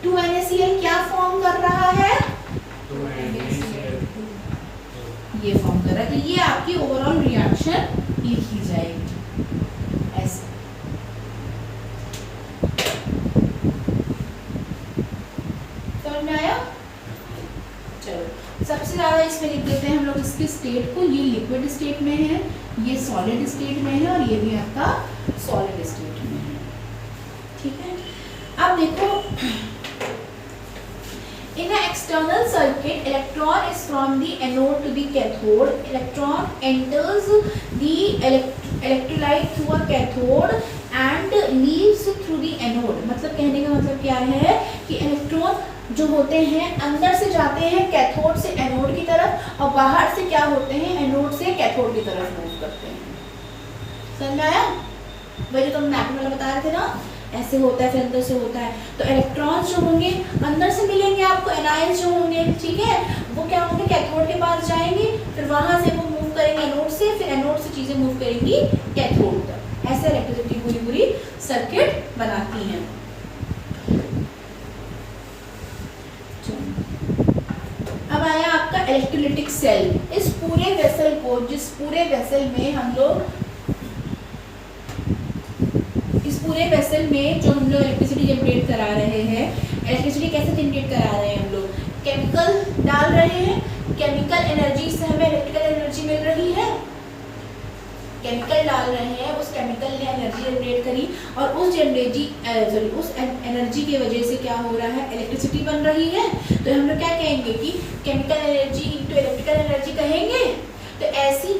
2NaCl क्या फॉर्म कर रहा है? ये फॉर्म कर रहा है, तो ये आपकी ओवरऑल रिएक्शन लिखी जाएगी ऐसे। समझ में आया? चलो सबसे ज्यादा इसमें लिख देते हैं हम लोग इसके स्टेट को, ये लिक्विड स्टेट में है, ये सॉलिड स्टेट में है, और ये भी आपका सॉलिड स्टेट में है। ठीक है, अब देखो, in an external circuit, electron is from the anode to the cathode. Electron enters the electrolyte through a cathode and leaves through the anode. मतलब कहने का मतलब क्या है कि इलेक्ट्रॉन जो होते हैं अंदर से जाते हैं कैथोड से एनोड की तरफ, और बाहर से क्या होते हैं, एनोड से कैथोड की तरफ मूव करते हैं। समझ में आया? वही जो तुम मैप में बता रहे थे ना, ऐसे होता है फिर अंदर से होता है। तो इलेक्ट्रॉन्स जो होंगे अंदर से मिलेंगे आपको, एनायंस जो होंगे, ठीक है, वो क्या होंगे, कैथोड के पास जाएंगे, फिर वहां से वो मूव करेंगे एनोड से, फिर एनोड से चीजें मूव करेंगी कैथोड तक। ऐसे इलेक्ट्रिसिटी पूरी सर्किट बनाती हैं। अब आया आपका इलेक्ट्रोलिटिक सेल। इस पूरे वेसल को, जिस पूरे वेसल में हम लोग, इस पूरे वेसल में जो हम लोग इलेक्ट्रिसिटी जनरेट करा रहे हैं, इलेक्ट्रिसिटी कैसे जनरेट करा रहे हैं हम लोग, केमिकल डाल रहे हैं, केमिकल एनर्जी से हमें इलेक्ट्रिकल एनर्जी मिल रही है, केमिकल डाल रहे हैं, उस केमिकल ने एनर्जी जनरेट करी, और उस एनर्जी की वजह से क्या हो रहा है, इलेक्ट्रिसिटी बन रही है। तो हम लोग क्या कहेंगे कि chemical energy into electrical energy कहेंगे। तो ऐसी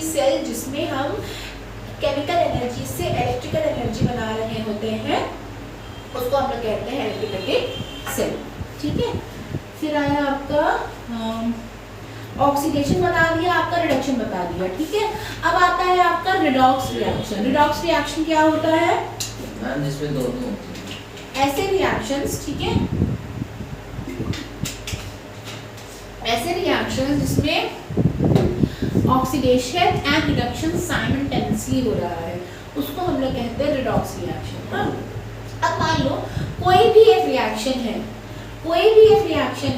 सेल जिसमें हम केमिकल एनर्जी से इलेक्ट्रिकल एनर्जी बना रहे होते हैं, उसको हम लोग कहते हैं इलेक्ट्रोलिटिक सेल। ठीक है, फिर आया आपका ऑक्सीडेशन बता दिया, आपका रिडक्शन बता दिया। ठीक है, अब आता है आपका रिडॉक्स रिएक्शन। रिडॉक्स रिएक्शन क्या होता है मैम? जिसमें दोनों ऐसे रिएक्शंस, ठीक है, ऐसे रिएक्शन जिसमें ऑक्सीडेशन एंड रिडक्शन साइमल्टेनियसली हो रहा है, उसको हम लोग कहते हैं रिडॉक्स रिएक्शन। अब मान लो कोई भी एक रिएक्शन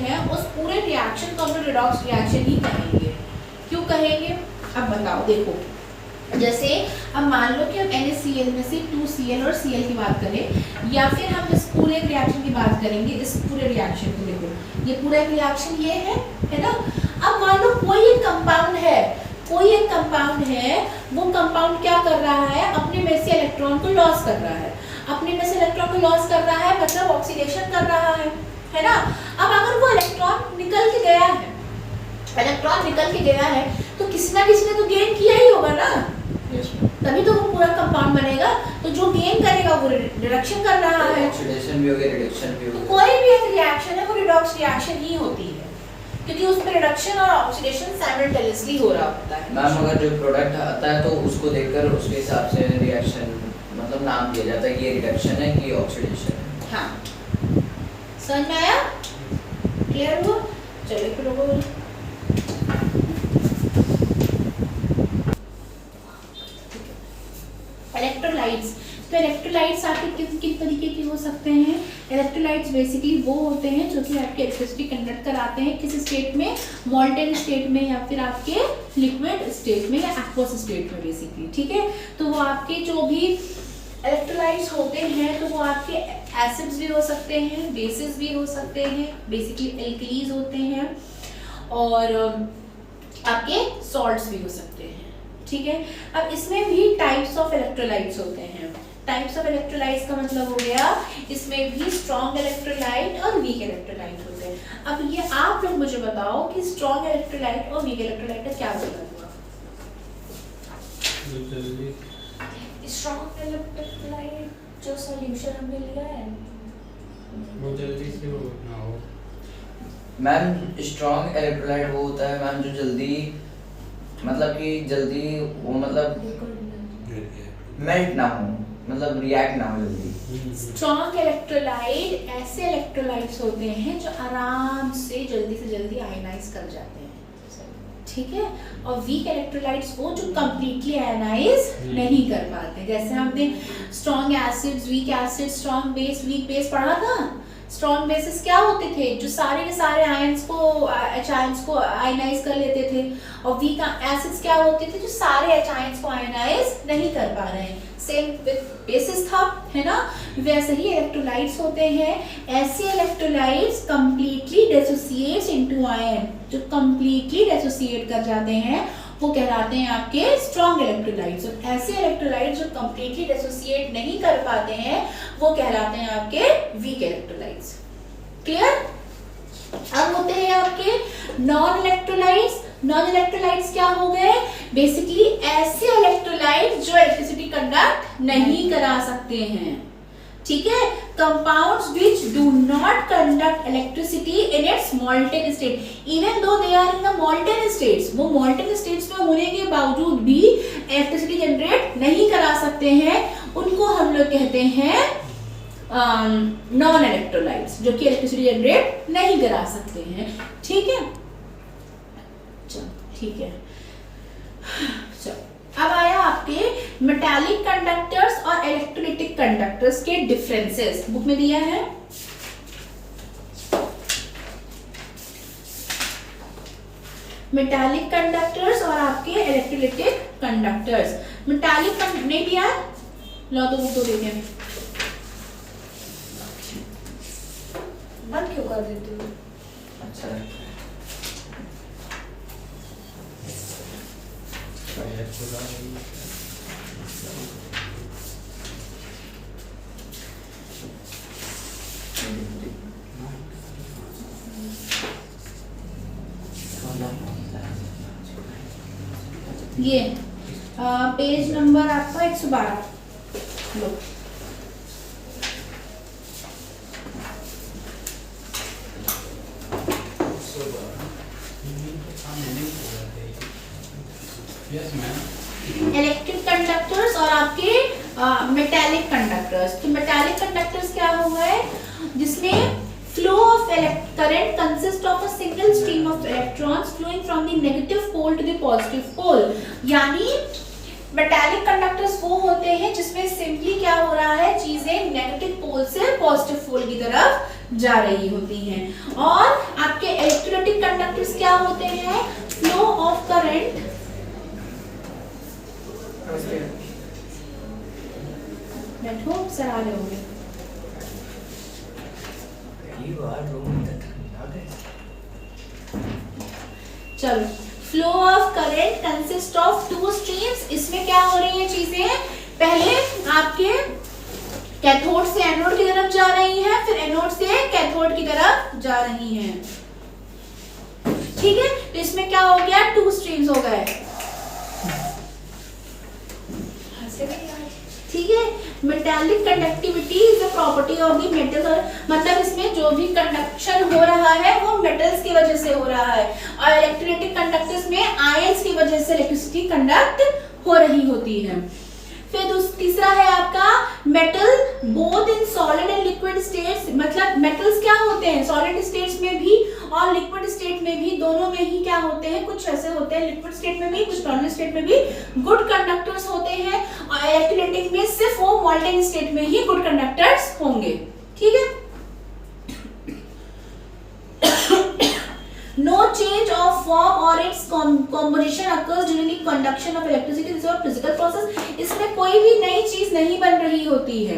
है, उस पूरे रिएक्शन को हम लोग रिडॉक्स रिएक्शन ही कहेंगे। क्यों कहेंगे? अब बताओ, देखो, जैसे अब मान लो कि हम NaCl में से 2Cl और Cl की बात करें, या फिर हम इस पूरे रिएक्शन की बात करेंगे, इस पूरे रिएक्शन को देखो, ये पूरा रिएक्शन ये है ना। अब मान लो कोई एक कंपाउंड है, वो कंपाउंड क्या कर रहा है, अपने में से इलेक्ट्रॉन को लॉस कर रहा है, मतलब ऑक्सीडेशन कर रहा है ना। अब अगर वो इलेक्ट्रॉन निकल के गया है, तो किसी ना किसी ने तो गेन किया ही होगा ना, तभी तो वो पूरा कंपाउंड बनेगा। तो जो गेन करेगा वो रिडक्शन कर रहा है, ऑक्सीडेशन भी होगी, रिडक्शन भी होगी। तो कोई भी एक रिएक्शन है वो रिडॉक्स रिएक्शन ही होती है, क्योंकि उसमें रिडक्शन और ऑक्सीडेशन साइमल्टेनियसली हो रहा होता है। मैम अगर जो प्रोडक्ट आता है तो उसको देखकर उसके हिसाब से रिएक्शन मतलब नाम दिया जाता है कि ये रिडक्शन है कि ऑक्सीडेशन है। हाँ, समझ में आया? क्लियर हुआ? चलिए फिर लोगों इलेक्ट्रोलाइट्स। तो इलेक्ट्रोलाइट्स आपके किन किन तरीके के हो सकते हैं? इलेक्ट्रोलाइट्स बेसिकली वो होते हैं जो कि आपके इलेक्ट्रिसिटी कंडक्ट कराते हैं, किस स्टेट में, मॉल्टेन स्टेट में, या फिर आपके लिक्विड स्टेट में, या एक्वस स्टेट में बेसिकली। ठीक है, तो वो आपके जो भी इलेक्ट्रोलाइट्स होते हैं, तो वो आपके एसिड्स भी हो सकते हैं, बेसिस भी हो सकते हैं, बेसिकली एल्कलीज होते हैं, और आपके सॉल्ट्स भी हो सकते हैं। ठीक है, अब इसमें भी टाइप्स ऑफ इलेक्ट्रोलाइट्स होते हैं। टाइप्स ऑफ इलेक्ट्रोलाइट्स का मतलब हो गया, इसमें भी स्ट्रॉन्ग इलेक्ट्रोलाइट और वीक इलेक्ट्रोलाइट होते हैं। अब ये आप लोग मुझे बताओ कि स्ट्रॉन्ग इलेक्ट्रोलाइट और वीक इलेक्ट्रोलाइट का क्या मतलब हुआ? जो जल्दी स्ट्रॉन्ग इलेक्ट्रोलाइट जो सॉल्यूशन हमने लिया है वो जल्दी से वो ना हो। मैम स्ट्रॉन्ग इलेक्ट्रोलाइट वो होता है मैम जो जल्दी मतलब कि जल्दी वो मतलब मेल्ट ना हो, मतलब रिएक्ट ना हो जल्दी। स्ट्रॉन्ग इलेक्ट्रोलाइट ऐसे इलेक्ट्रोलाइट्स होते हैं जो आराम से जल्दी आयनाइज कर जाते हैं, ठीक है। और वीक इलेक्ट्रोलाइट्स वो जो कंप्लीटली आयनाइज नहीं कर पाते। जैसे हमने strong acids, weak acid, strong base, weak base पढ़ा था। स्ट्रॉन्ग बेसिस क्या होते थे? जो सारे के सारे आयंस को आयनाइज कर लेते थे। और वीक एसिड्स क्या होते थे? जो सारे एच आयंस को आयनाइज नहीं कर पा रहे हैं। सेम विद बेसिस था, है ना। वैसे ही इलेक्ट्रोलाइट्स होते हैं। ऐसे electrolytes completely dissociate into ion, जो कंप्लीटली डिसोसिएट कर जाते हैं वो कहलाते हैं आपके स्ट्रॉन्ग इलेक्ट्रोलाइट्स। और ऐसे इलेक्ट्रोलाइट्स जो कंप्लीटली डिसोसिएट नहीं कर पाते हैं वो कहलाते हैं आपके वीक इलेक्ट्रोलाइट्स। क्लियर? अब होते हैं आपके नॉन इलेक्ट्रोलाइट्स। नॉन इलेक्ट्रोलाइट्स क्या हो गए? बेसिकली ऐसे इलेक्ट्रोलाइट जो इलेक्ट्रिसिटी कंडक्ट नहीं करा सकते हैं, ठीक है। Compounds which do not conduct electricity in its molten state, even though they are in the molten states, वो molten states में होने के बावजूद भी इलेक्ट्रिसिटी जनरेट नहीं करा सकते हैं, उनको हम लोग कहते हैं नॉन इलेक्ट्रोलाइट्स, जो कि इलेक्ट्रिसिटी जनरेट नहीं करा सकते हैं, ठीक है। चलो ठीक है। चलो अब आया आपके मेटालिक कंडक्टर्स और इलेक्ट्रोलिटिक कंडक्टर्स के डिफरेंसेस। बुक में दिया है। मेटालिक कंडक्टर्स और आपके इलेक्ट्रोलिटिक कंडक्टर्स। मेटालिक नहीं दिया, लो तो बुक तो देखे बंद क्यों कर देते हो? अच्छा ये पेज नंबर आपका 112 लो। Yes ma'am. इलेक्ट्रिक कंडक्टर्स और आपके मेटालिक कंडक्टर्स। तो मेटालिक कंडक्टर्स क्या हुआ है? जिसमें flow of current consists of a single stream of electrons flowing from the negative pole to the positive pole। यानी मेटालिक कंडक्टर्स वो होते हैं जिसमें सिंपली क्या हो रहा है, चीजें नेगेटिव पोल से पॉजिटिव पोल की तरफ जा रही होती हैं। और आपके इलेक्ट्रोलिटिक कंडक्टर्स क्या होते हैं? फ्लो ऑफ करंट, बैठो सर आ रहे होंगे। चलो, flow of current consist of two streams. इसमें क्या हो रही है चीजें? पहले आपके कैथोड से एनोड की तरफ जा रही हैं, फिर एनोड से कैथोड की तरफ जा रही हैं, ठीक है। तो इसमें क्या हो गया? टू स्ट्रीम्स हो गए, ठीक है। Metallic conductivity is a property of the metal, मतलब इसमें जो भी कंडक्शन हो रहा है वो मेटल्स की वजह से हो रहा है। और इलेक्ट्रोलिटिक कंडक्टर्स में आयंस की वजह से इलेक्ट्रिसिटी कंडक्ट हो रही होती है। फिर तीसरा है आपका metal both in solid and liquid states. मतलब मेटल्स क्या होते हैं? सॉलिड स्टेट्स में भी और लिक्विड स्टेट में भी, दोनों में ही क्या होते हैं? कुछ ऐसे होते हैं लिक्विड स्टेट में भी, कुछ सॉलिड स्टेट में भी गुड कंडक्टर्स होते हैं। और इलेक्ट्रोलिटिक में सिर्फ वो मॉल्टेन स्टेट में ही गुड कंडक्टर्स होंगे, ठीक है। No change of form or its composition occurs during the conduction of electricity. This is a physical process. इसमें कोई भी नई चीज नहीं बन रही होती है,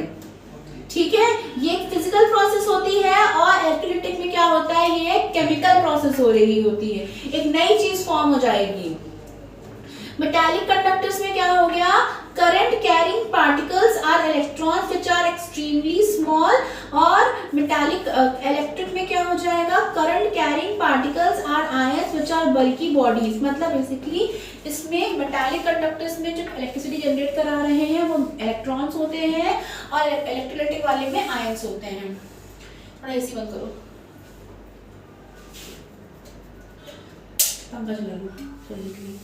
ठीक है। ये एक फिजिकल प्रोसेस होती है। और इलेक्ट्रोलिटिक में क्या होता है? ये केमिकल प्रोसेस हो रही होती है, एक नई चीज फॉर्म हो जाएगी। मेटालिक कंडक्टर्स में क्या हो गया? Current carrying particles are electrons which are extremely small, और मेटालिक इलेक्ट्रिक में क्या हो जाएगा, current carrying particles are ions which are bulky bodies. मतलब बेसिकली इसमें मेटालिक कंडक्टर्स में जो इलेक्ट्रिसिटी जनरेट करा रहे हैं वो इलेक्ट्रॉन्स होते हैं, और इलेक्ट्रोलाइटिक वाले में आयंस होते हैं। थोड़ा एसी बंद करो, पंखा चला लो चलने के लिए।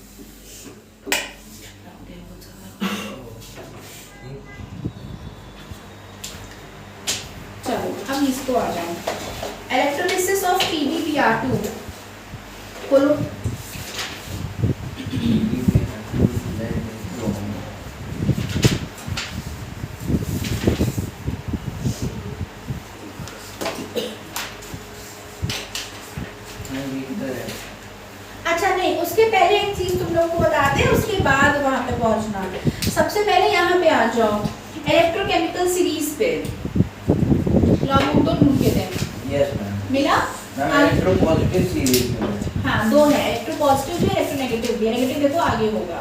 चलो अब इसको आ जाओ, इलेक्ट्रोलिसिस ऑफ PbBr2 खोलो। अच्छा नहीं, उसके पहले एक चीज तुम लोग को बता दें, उसके बाद वहां पे पहुंचना। सबसे पहले यहाँ पे आ जाओ, इलेक्ट्रोकेमिकल सीरीज पे लॉग तो ढूंढ के दें। Yes ma'am. मिला? इलेक्ट्रो पॉजिटिव सीरीज में। हाँ, दो है, इलेक्ट्रो पॉजिटिव भी, इलेक्ट्रो नेगेटिव भी। नेगेटिव देखो आगे होगा।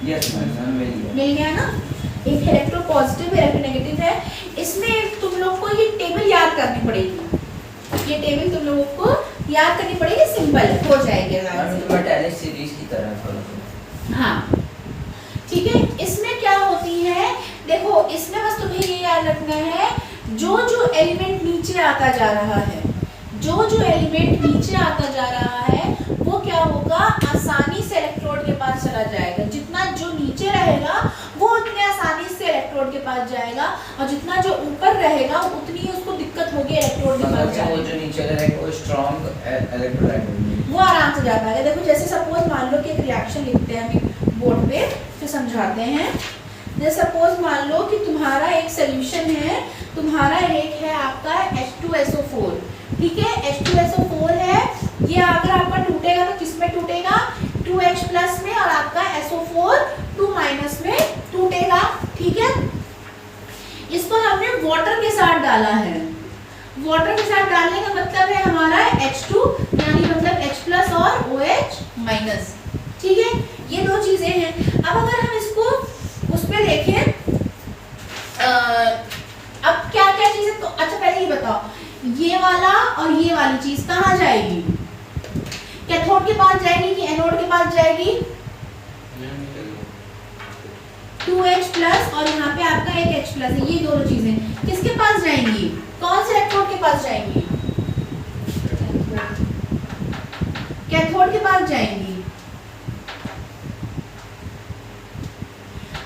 यस मैम, मिल गया ना? एक इलेक्ट्रो पॉजिटिव, इलेक्ट्रो नेगेटिव है। इसमें तुम लोग को ये टेबल याद करनी पड़ेगी, ये टेबल तुम लोगों को याद करनी पड़ेगी, सिंपल हो जाएगी आराम से। मेटालिक सीरीज की तरह थोड़ा। हाँ ठीक है। इसमें क्या होती है, देखो इसमें बस तुम्हें ये याद रखना है, जो जो एलिमेंट नीचे आता जा रहा है, जो जो एलिमेंट नीचे आता जा रहा है वो क्या होगा, आसानी से इलेक्ट्रोड के पास चला जाएगा। जितना जो नीचे रहेगा वो उतने आसानी से इलेक्ट्रोड के पास जाएगा, और जितना जो ऊपर रहेगा उतनी उसको दिक्कत होगी इलेक्ट्रोड के पास जाने वो जो नीचे रहेगा वो स्ट्रांग इलेक्ट्रोलाइट होगी, वो आराम से जा पाएगा। देखो जैसे सपोज मान लो कि एक रिएक्शन लिखते हैं हम बोर्ड पे, तो समझाते हैं। जैसे सपोज मान लो कि तुम्हारा एक सोल्यूशन है, तुम्हारा एक है आपका H2SO4, ठीक है, H2SO4 है। ये अगर आपका टूटेगा तो किस में टूटेगा, 2H प्लस में, और आपका SO4 2- में टूटेगा, ठीक है। इसको हमने वाटर के साथ डाला है, वाटर के साथ डालने का मतलब है हमारा H2 यानी मतलब H प्लस और OH-, ठीक है। ये दो चीजें हैं। अब अगर हम इसको उस पे देखें, अब क्या क्या चीजें, तो अच्छा पहले ये बताओ, ये वाला और ये वाली चीज कहाँ जाएगी, कैथोड के पास जाएगी कि एनोड के पास जाएगी, 2H प्लस और यहाँ पे आपका एक H प्लस है। ये दोनों चीजें किसके पास जाएंगी, कौन से इलेक्ट्रोड के पास जाएंगी, कैथोड के पास जाएंगी।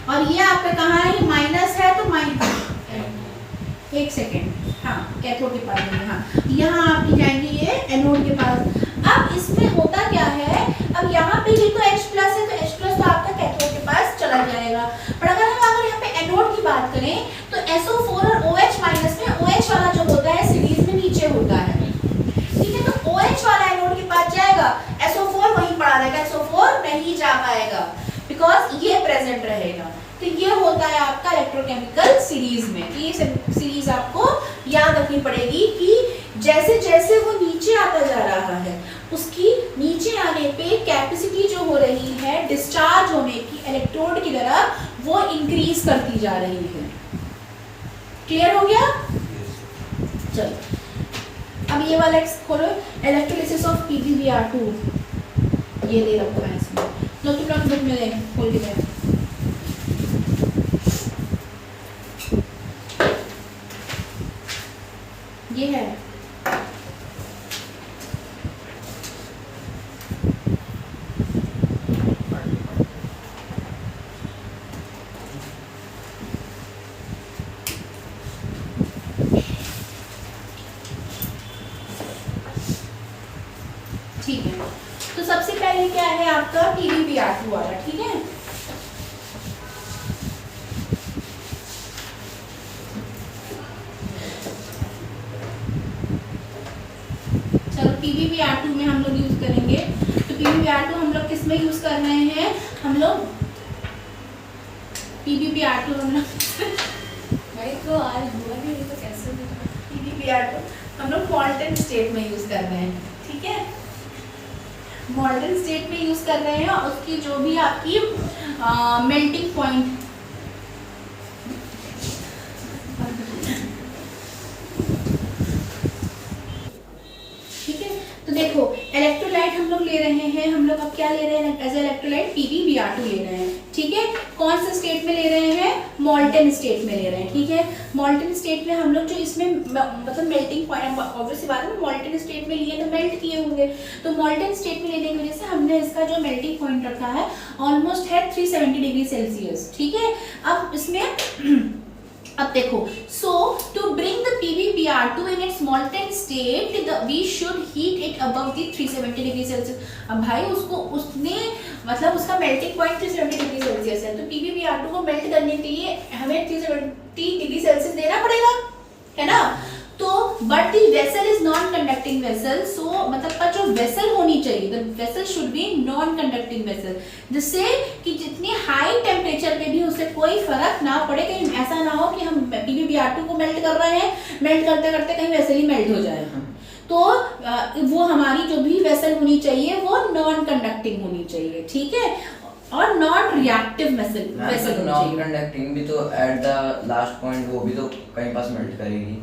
और ये आपका कहाँ है, ये माइनस है तो माइनस, एक सेकेंड, हाँ कैथोड के पास जाएंगे, हाँ यहाँ आपकी जाएंगी ये एनोड के पास। अब इसमें होता क्या है, अब यहाँ पे ये तो H प्लस है, तो H प्लस तो आपका कैथोड के पास चला जाएगा। पर अगर हम यहाँ पे एनोड की बात करें तो SO4 और OH माइनस में OH वाला जो होता है सीरीज में नीचे होता है, ठीक है। तो OH वाला एनोड के पास जाएगा, SO4 वहीं पड़ा रहेगा, SO4 नहीं जा पाएगा बिकॉज ये प्रेजेंट रहेगा। तो ये होता है आपका इलेक्ट्रोकेमिकल सीरीज में। तो ये सीरीज आपको याद रखनी पड़ेगी कि जैसे जैसे वो नीचे आता जा रहा है, उसकी नीचे आने पे कैपेसिटी जो हो रही है डिस्चार्ज होने की इलेक्ट्रोड की तरह, वो इंक्रीज करती जा रही है। क्लियर हो गया? चलो अब ये वाला खोलो, इलेक्ट्रोलिसिस ऑफ PbBr2, ये दे रखा है इसमें, तो तुम लोग बुक में देखें, खोल के देखें। ये है ठीक है। तो सबसे पहले क्या है आपका PbBr2 वाला, ठीक है। चलो PbBr2 में हम लोग यूज करेंगे। तो PbBr2 हम लोग किस में यूज कर रहे हैं, हम लोग PbBr2 हम लोग भाई को आज हुआ नहीं तो कैसे PbBr2 हम लोग क्वांटम स्टेट में यूज कर रहे हैं, ठीक है। मॉल्टन स्टेट में यूज कर रहे हैं और उसकी जो भी आपकी मेल्टिंग पॉइंट, ठीक है। तो देखो इलेक्ट्रोलाइट हम लोग ले रहे हैं, हम लोग अब क्या ले रहे हैं एज इलेक्ट्रोलाइट, PbBr2 ले रहे हैं, ठीक है। कौन से स्टेट में ले रहे हैं, मॉल्टन स्टेट में ले रहे हैं, ठीक है। मॉल्टन स्टेट में हम लोग जो इसमें मतलब मेल्टिंग पॉइंट, ऑब्वियसली बात है, मॉल्टन स्टेट में लिए तो मेल्ट किए होंगे, तो मॉल्टन स्टेट में लेने की वजह से हमने इसका जो मेल्टिंग पॉइंट रखा है ऑलमोस्ट है 370 डिग्री सेल्सियस, ठीक है। अब इसमें अब देखो, so to bring the PbBr2 in its molten state, we should heat it above the 370 degree Celsius. अब भाई उसको उसने मतलब उसका मेल्टिंग पॉइंट 370 डिग्री सेल्सियस है, तो PbBr2 को मेल्ट करने के लिए हमें 370 डिग्री सेल्सियस देना पड़ेगा, है ना। तो but the vessel is non conducting vessel, so मतलब का जो वेसल होनी चाहिए, the vessel should be non conducting vessel, जिससे कि जितनी हाई टेम्परेचर पे भी उससे कोई फर्क ना पड़े, कहीं ऐसा ना हो कि हम PbBr2 को मेल्ट कर रहे हैं, मेल्ट करते करते कहीं वेसल ही मेल्ट हो जाए। तो वो हमारी जो भी वेसल होनी चाहिए वो नॉन कंडक्टिंग होनी चाहिए, ठीक है, और नॉन रिएक्टिव वेसल होनी चाहिए। नॉन कंडक्टिंग भी तो एट द लास्ट पॉइंट वो भी तो कहीं पास मेल्ट करेगी,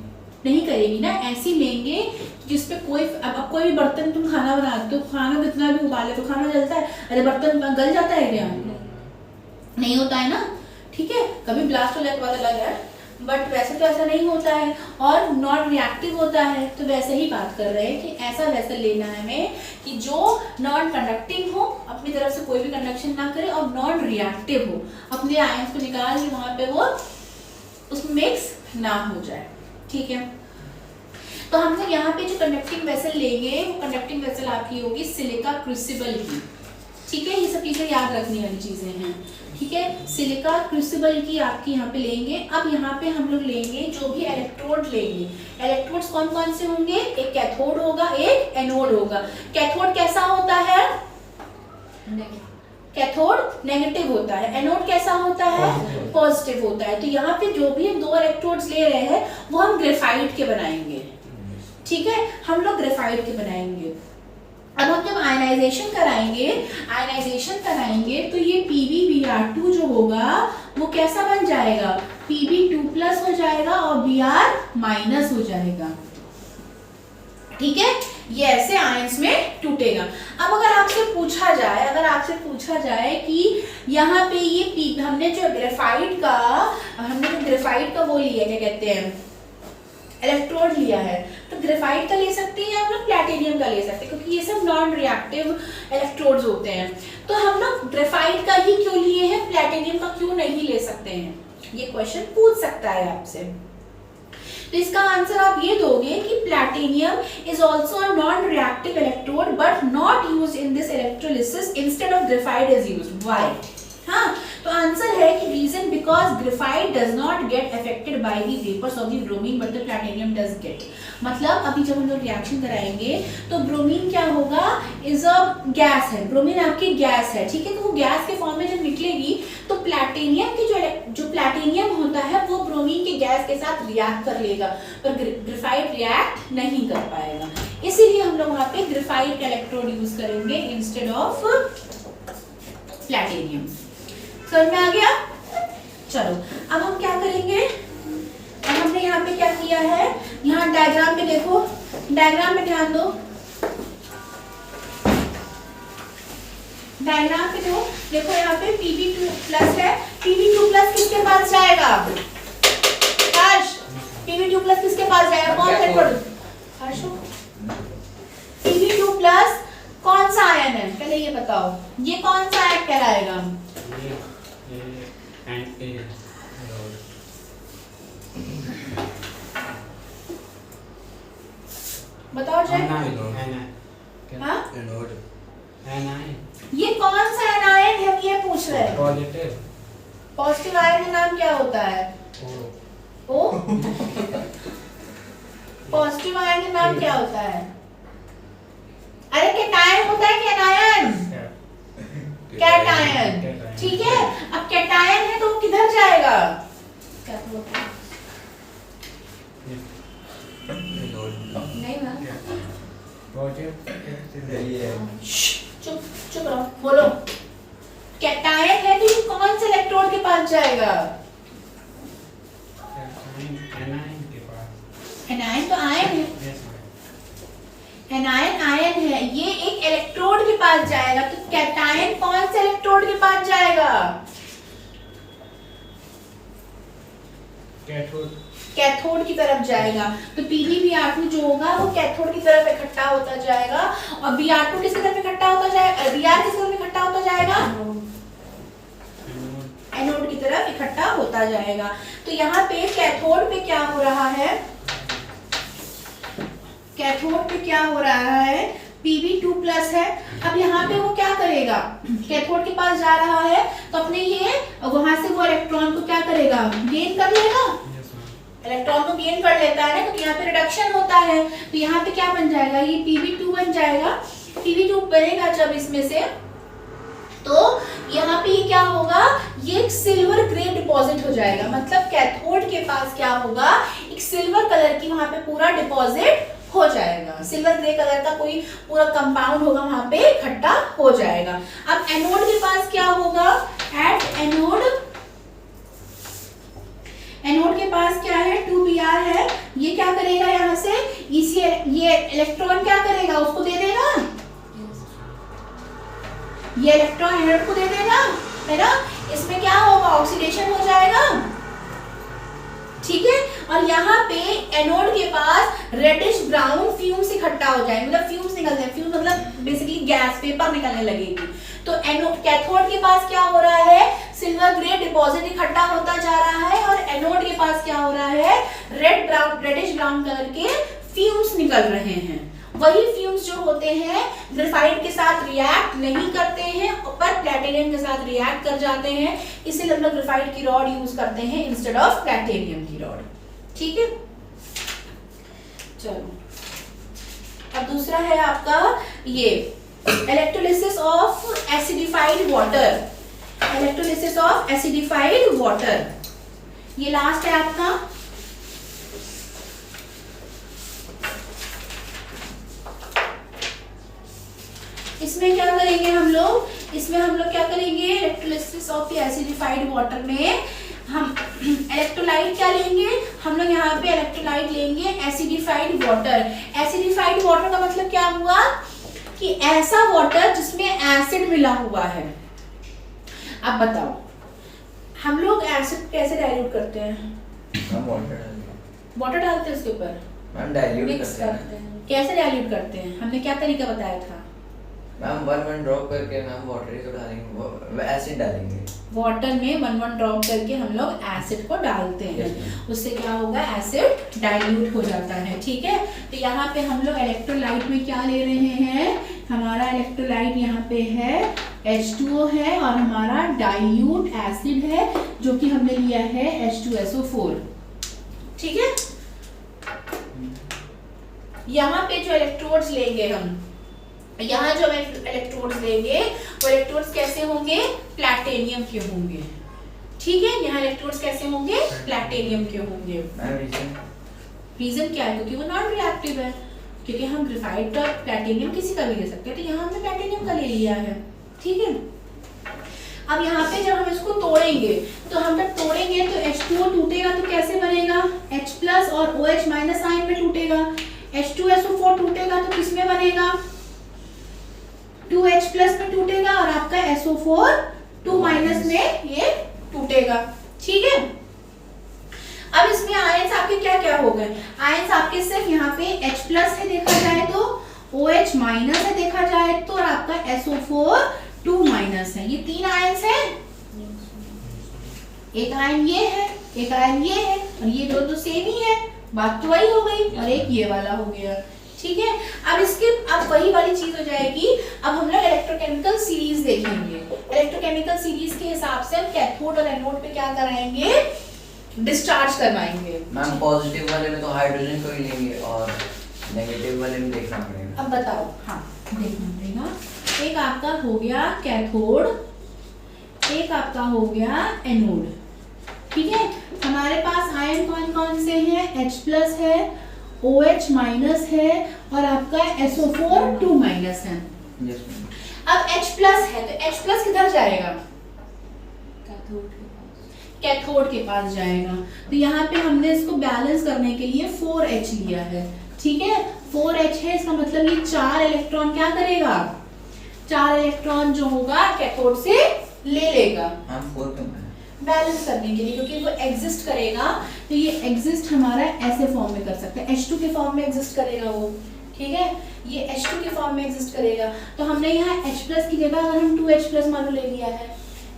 नहीं करेगी ना, ऐसी लेंगे जिसपे कोई, अब कोई भी बर्तन तुम खाना बनाते हो, खाना कितना भी उबाले तो खाना जलता है, अरे बर्तन गल जाता है क्या, नहीं होता है ना, ठीक है। कभी ब्लास्ट होने के बाद अलग है, बट वैसे तो ऐसा नहीं होता है, और नॉन रिएक्टिव होता है। तो वैसे ही बात कर रहे हैं कि ऐसा वेसल लेना है हमें कि जो नॉन कंडक्टिंग हो, अपनी तरफ से कोई भी कंडक्शन ना करे, और नॉन रिएक्टिव हो, अपने आयंस को निकाल के वहां पे वो उसमें मिक्स ना हो जाए, ठीक है। तो हमने यहाँ पे जो कंडक्टिंग वेसल लेंगे, वो कंडक्टिंग वेसल आपकी होगी सिलिका क्रूसिबल की, ठीक है। ये सब चीजें याद रखने वाली चीजें हैं, ठीक है। सिलिका क्रूसिबल की आपकी यहाँ पे लेंगे। अब यहाँ पे हम लोग लेंगे जो भी इलेक्ट्रोड लेंगे, इलेक्ट्रोड्स कौन कौन से होंगे, एक कैथोड होगा, एक एनोड होगा। कैथोड कैसा होता है, कैथोड नेगेटिव होता है, एनोड कैसा होता है, पॉजिटिव होता है। तो यहाँ पे जो भी हम दो इलेक्ट्रोड्स ले रहे हैं वो हम ग्रेफाइट के बनाएंगे, ठीक है, हम लोग ग्रेफाइट के बनाएंगे। अब हम जब आयनाइजेशन कराएंगे तो ये PbBr2 जो होगा वो कैसा बन जाएगा, Pb2+ हो जाएगा और Br- हो जाएगा, ठीक है। ये ऐसे आयंस में टूटेगा। अब अगर आपसे पूछा जाए कि यहाँ पे ये हमने जो ग्रेफाइट का वो लिया, क्या कहते हैं, इलेक्ट्रोड लिया है, तो ग्रेफाइट का ले सकते हैं या हम लोग प्लैटिनियम का ले सकते हैं, क्योंकि ये सब नॉन रिएक्टिव इलेक्ट्रोड्स होते हैं। तो हम लोग ग्रेफाइट का ही क्यों लिए हैं, प्लैटिनियम का क्यों नहीं ले सकते हैं, ये क्वेश्चन पूछ सकता है आपसे। तो इसका आंसर आप ये दोगे कि platinum is also a non reactive electrode but not used in this electrolysis, instead of graphite is used. Why? हाँ, तो आंसर है कि reason because graphite does not get affected by the vapours of the bromine but the platinum does get. मतलब अभी जब हम लोग reaction कराएंगे तो ब्रोमीन क्या होगा, इज अ गैस है, ब्रोमीन आपकी गैस है, ठीक है। तो वो गैस के फॉर्म में जब निकलेगी तो प्लैटिनियम की जो प्लैटिनियम होता है वो ब्रोमीन के गैस के साथ रिएक्ट कर लेगा, पर ग्रेफाइट रिएक्ट नहीं कर पाएगा। इसीलिए हम लोग वहाँ पे ग्रेफाइट इलेक्ट्रोड यूज करेंगे इंस्टेड ऑफ प्लैटिनियम। समझ में आ गया? चलो अब हम क्या करेंगे, अब हमने यहाँ पे क्या किया है, यहाँ डायग्राम पे देखो, डायग्राम पे ध्यान दो, डायग्राम पे देखो यहाँ पे Pb2+ है, Pb2+ किसके पास जाएगा, हर्ष, Pb2+ किसके पास जाएगा, कौन सा प्रोडक्ट, हर्ष, Pb2+ कौन सा आयन है, पहले ये बताओ, ये कौन सा आयन कहलाएगा, बताओ जय, हाँ? ये कौन सा आयन है, हम ये पूछ रहे हैं। पॉजिटिव आयन का नाम क्या होता है, ओ। पॉजिटिव आयन का नाम क्या होता है, अरे कैटायन होता है, कैटायन, कैटायन, ठीक है। अब कैटायन है तो वो किधर जाएगा, क्या बोलते हैं, नहीं ना, बोलो, कैटायन है तो ये कौन से इलेक्ट्रोड के पास जाएगा? एनायन के पास। एनायन तो आयन है, यस मैम। एनायन आयन है, ये एक इलेक्ट्रोड के पास जाएगा, तो कैटायन कौन से इलेक्ट्रोड के पास जाएगा? कैथोड। कैथोड की तरफ जाएगा। तो PbBr2 जो होगा वो कैथोड की तरफ इकट्ठा होता जाएगा, और Br2 किस तरफ इकट्ठा होता जाएगा? Br किस तरफ इकट्ठा होता जाएगा? एनोड की तरफ इकट्ठा होता जाएगा। तो यहाँ पे कैथोड पे क्या हो रहा है? कैथोड पे क्या हो रहा है? Pb2+ है। अब यहाँ पे वो क्या करेगा? कैथोड के पास जा रहा है तो अपने ये वहां से वो इलेक्ट्रॉन को क्या करेगा? गेन कर लेगा। इलेक्ट्रॉन को गेन कर लेता है ना, तो यहाँ पे रिडक्शन होता है, तो यहाँ पे क्या बन जाएगा? ये Pb2 बन जाएगा। Pb2 बनेगा जब इसमें से, तो यहाँ पे ये क्या होगा? ये एक सिल्वर ग्रे डिपॉजिट हो जाएगा। मतलब कैथोड के पास क्या होगा? एक सिल्वर कलर की वहां पे पूरा डिपॉजिट हो जाएगा, सिल्वर ग्रे कलर का कोई पूरा कंपाउंड होगा वहां पे इकट्ठा हो जाएगा। अब एनोड के पास क्या होगा? एट एनोड, एनोड के पास क्या है? 2Br है। ये क्या करेगा? यहाँ से ये इलेक्ट्रॉन क्या करेगा? उसको दे देगा, ये इलेक्ट्रॉन एनोड को दे देगा, है ना? इसमें क्या होगा? ऑक्सीडेशन हो जाएगा, ठीक है। और यहाँ पे एनोड के पास रेडिश ब्राउन फ्यूम्स इकट्ठा हो जाएंगे, मतलब फ्यूम्स निकलते हैं, फ्यूम्स मतलब बेसिकली गैस, पेपर निकलने लगेगी। तो एनोड, कैथोड के पास क्या हो रहा है? सिल्वर ग्रे डिपॉजिट इकट्ठा होता जा रहा है, और एनोड के पास क्या हो रहा है? Red brown, reddish brown colour के फ्यूम्स निकल रहे हैं। वही फ्यूम्स जो होते हैं ग्रेफाइट के साथ रिएक्ट नहीं करते हैं, पर प्लैटिनम के साथ रिएक्ट कर जाते हैं, इसलिए हम लोग ग्रेफाइट की रॉड यूज करते हैं इंस्टेड ऑफ प्लैटिनम की रॉड, ठीक है। चलो, अब दूसरा है आपका ये electrolysis of acidified water, electrolysis of acidified water, ये लास्ट है आपका। इसमें क्या करेंगे हम लोग? इसमें हम लोग क्या करेंगे? इलेक्ट्रोलिसिस ऑफ एसिडिफाइड वाटर में हम इलेक्ट्रोलाइट क्या लेंगे? हम लोग यहाँ पे इलेक्ट्रोलाइट लेंगे एसिडिफाइड वाटर। एसिडिफाइड वाटर का मतलब क्या हुआ? कि ऐसा वाटर जिसमें एसिड मिला हुआ है। अब बताओ, हम लोग एसिड कैसे डाइल्यूट करते हैं? वाटर डालते हैं उसके ऊपर, मैम डाइल्यूट मिक्स करते हैं। कैसे डाइल्यूट करते हैं? हमने क्या तरीका बताया था? मैम 1 ड्रॉप करके मैम वाटर ही तो डालेंगे, एसिड डालेंगे। वाटर में 1 ड्रॉप करके हम लोग एसिड को डालते हैं, उससे क्या होगा? एसिड डाइल्यूट हो जाता है, ठीक है। तो यहाँ पे हम लोग इलेक्ट्रोलाइट में क्या ले रहे हैं? हमारा इलेक्ट्रोलाइट यहाँ पे है H2O है, और हमारा डाइल्यूट एसिड है जो कि हमने लिया है H2SO4, ठीक है। यहाँ पे जो इलेक्ट्रोड्स लेंगे हम, यहाँ जो इलेक्ट्रोड्स लेंगे वो इलेक्ट्रोड्स कैसे होंगे? प्लैटिनम के होंगे, ठीक है। यहाँ इलेक्ट्रोड्स कैसे होंगे? प्लैटिनम के होंगे। रीजन क्या है? क्योंकि वो नॉन रिएक्टिव है, क्योंकि हम ग्रेफाइट और प्लैटिनम किसी का भी ले सकते हैं, तो यहाँ हमने प्लैटिनम का ले लिया है, ठीक है। अब यहाँ पे जब हम इसको तोड़ेंगे, तो हम जब तोड़ेंगे तो H2O टूटेगा तो कैसे बनेगा? H+ और OH- आयन में टूटेगा। H2SO4 टूटेगा तो किस में बनेगा? 2H+ में टूटेगा, और आपका SO4 2- में ये टूटेगा, ठीक है। अब इसमें आयंस आपके क्या क्या हो गए? आयंस आपके सिर्फ यहाँ पे H+ है देखा जाए तो, OH- है देखा जाए तो, और आपका SO4 2- है। ये 3 आयंस है, एक आयन ये है, एक आयन ये है, और ये दो तो सेम ही है, बात तो वही हो गई, और एक ये वाला हो गया, ठीक है। अब इसके अब वही वाली चीज हो जाएगी। अब हम लोग इलेक्ट्रोकेमिकल सीरीज देखेंगे। इलेक्ट्रोकेमिकल सीरीज के हिसाब से हम कैथोड और एनोड पे क्या कराएंगे? डिस्चार्ज करवाएंगे। मैम पॉजिटिव वाले में तो हाइड्रोजन को ही लेंगे, और नेगेटिव वाले में देखना पड़ेगा। अब बताओ, हाँ देखना पड़ेगा। एक आपका हो गया कैथोड, एक आपका हो गया एनोड, ठीक है। हमारे पास आयन कौन कौन से हैं? H+ है, OH- है, और आपका SO4 2- है। अब H+ है तो H+ किधर जाएगा? कैथोड के पास जाएगा। तो यहाँ पे हमने इसको बैलेंस करने के लिए 4H लिया है, ठीक है। 4H है, इसका मतलब ये 4 इलेक्ट्रॉन क्या करेगा? 4 इलेक्ट्रॉन जो होगा कैथोड से ले लेगा। हम 4 क्यों है? बैलेंस करने के लिए, क्योंकि वो एग्जिस्ट करेगा तो ये एग्जिस्ट हमारा ऐसे फॉर्म में कर सकते हैं, H2 के फॉर्म में एग्जिस्ट करेगा वो, ठीक है। ये H2 के फॉर्म में एग्जिस्ट करेगा। तो हमने यहाँ H+ की जगह अगर हम 2H+ मान ले लिया है,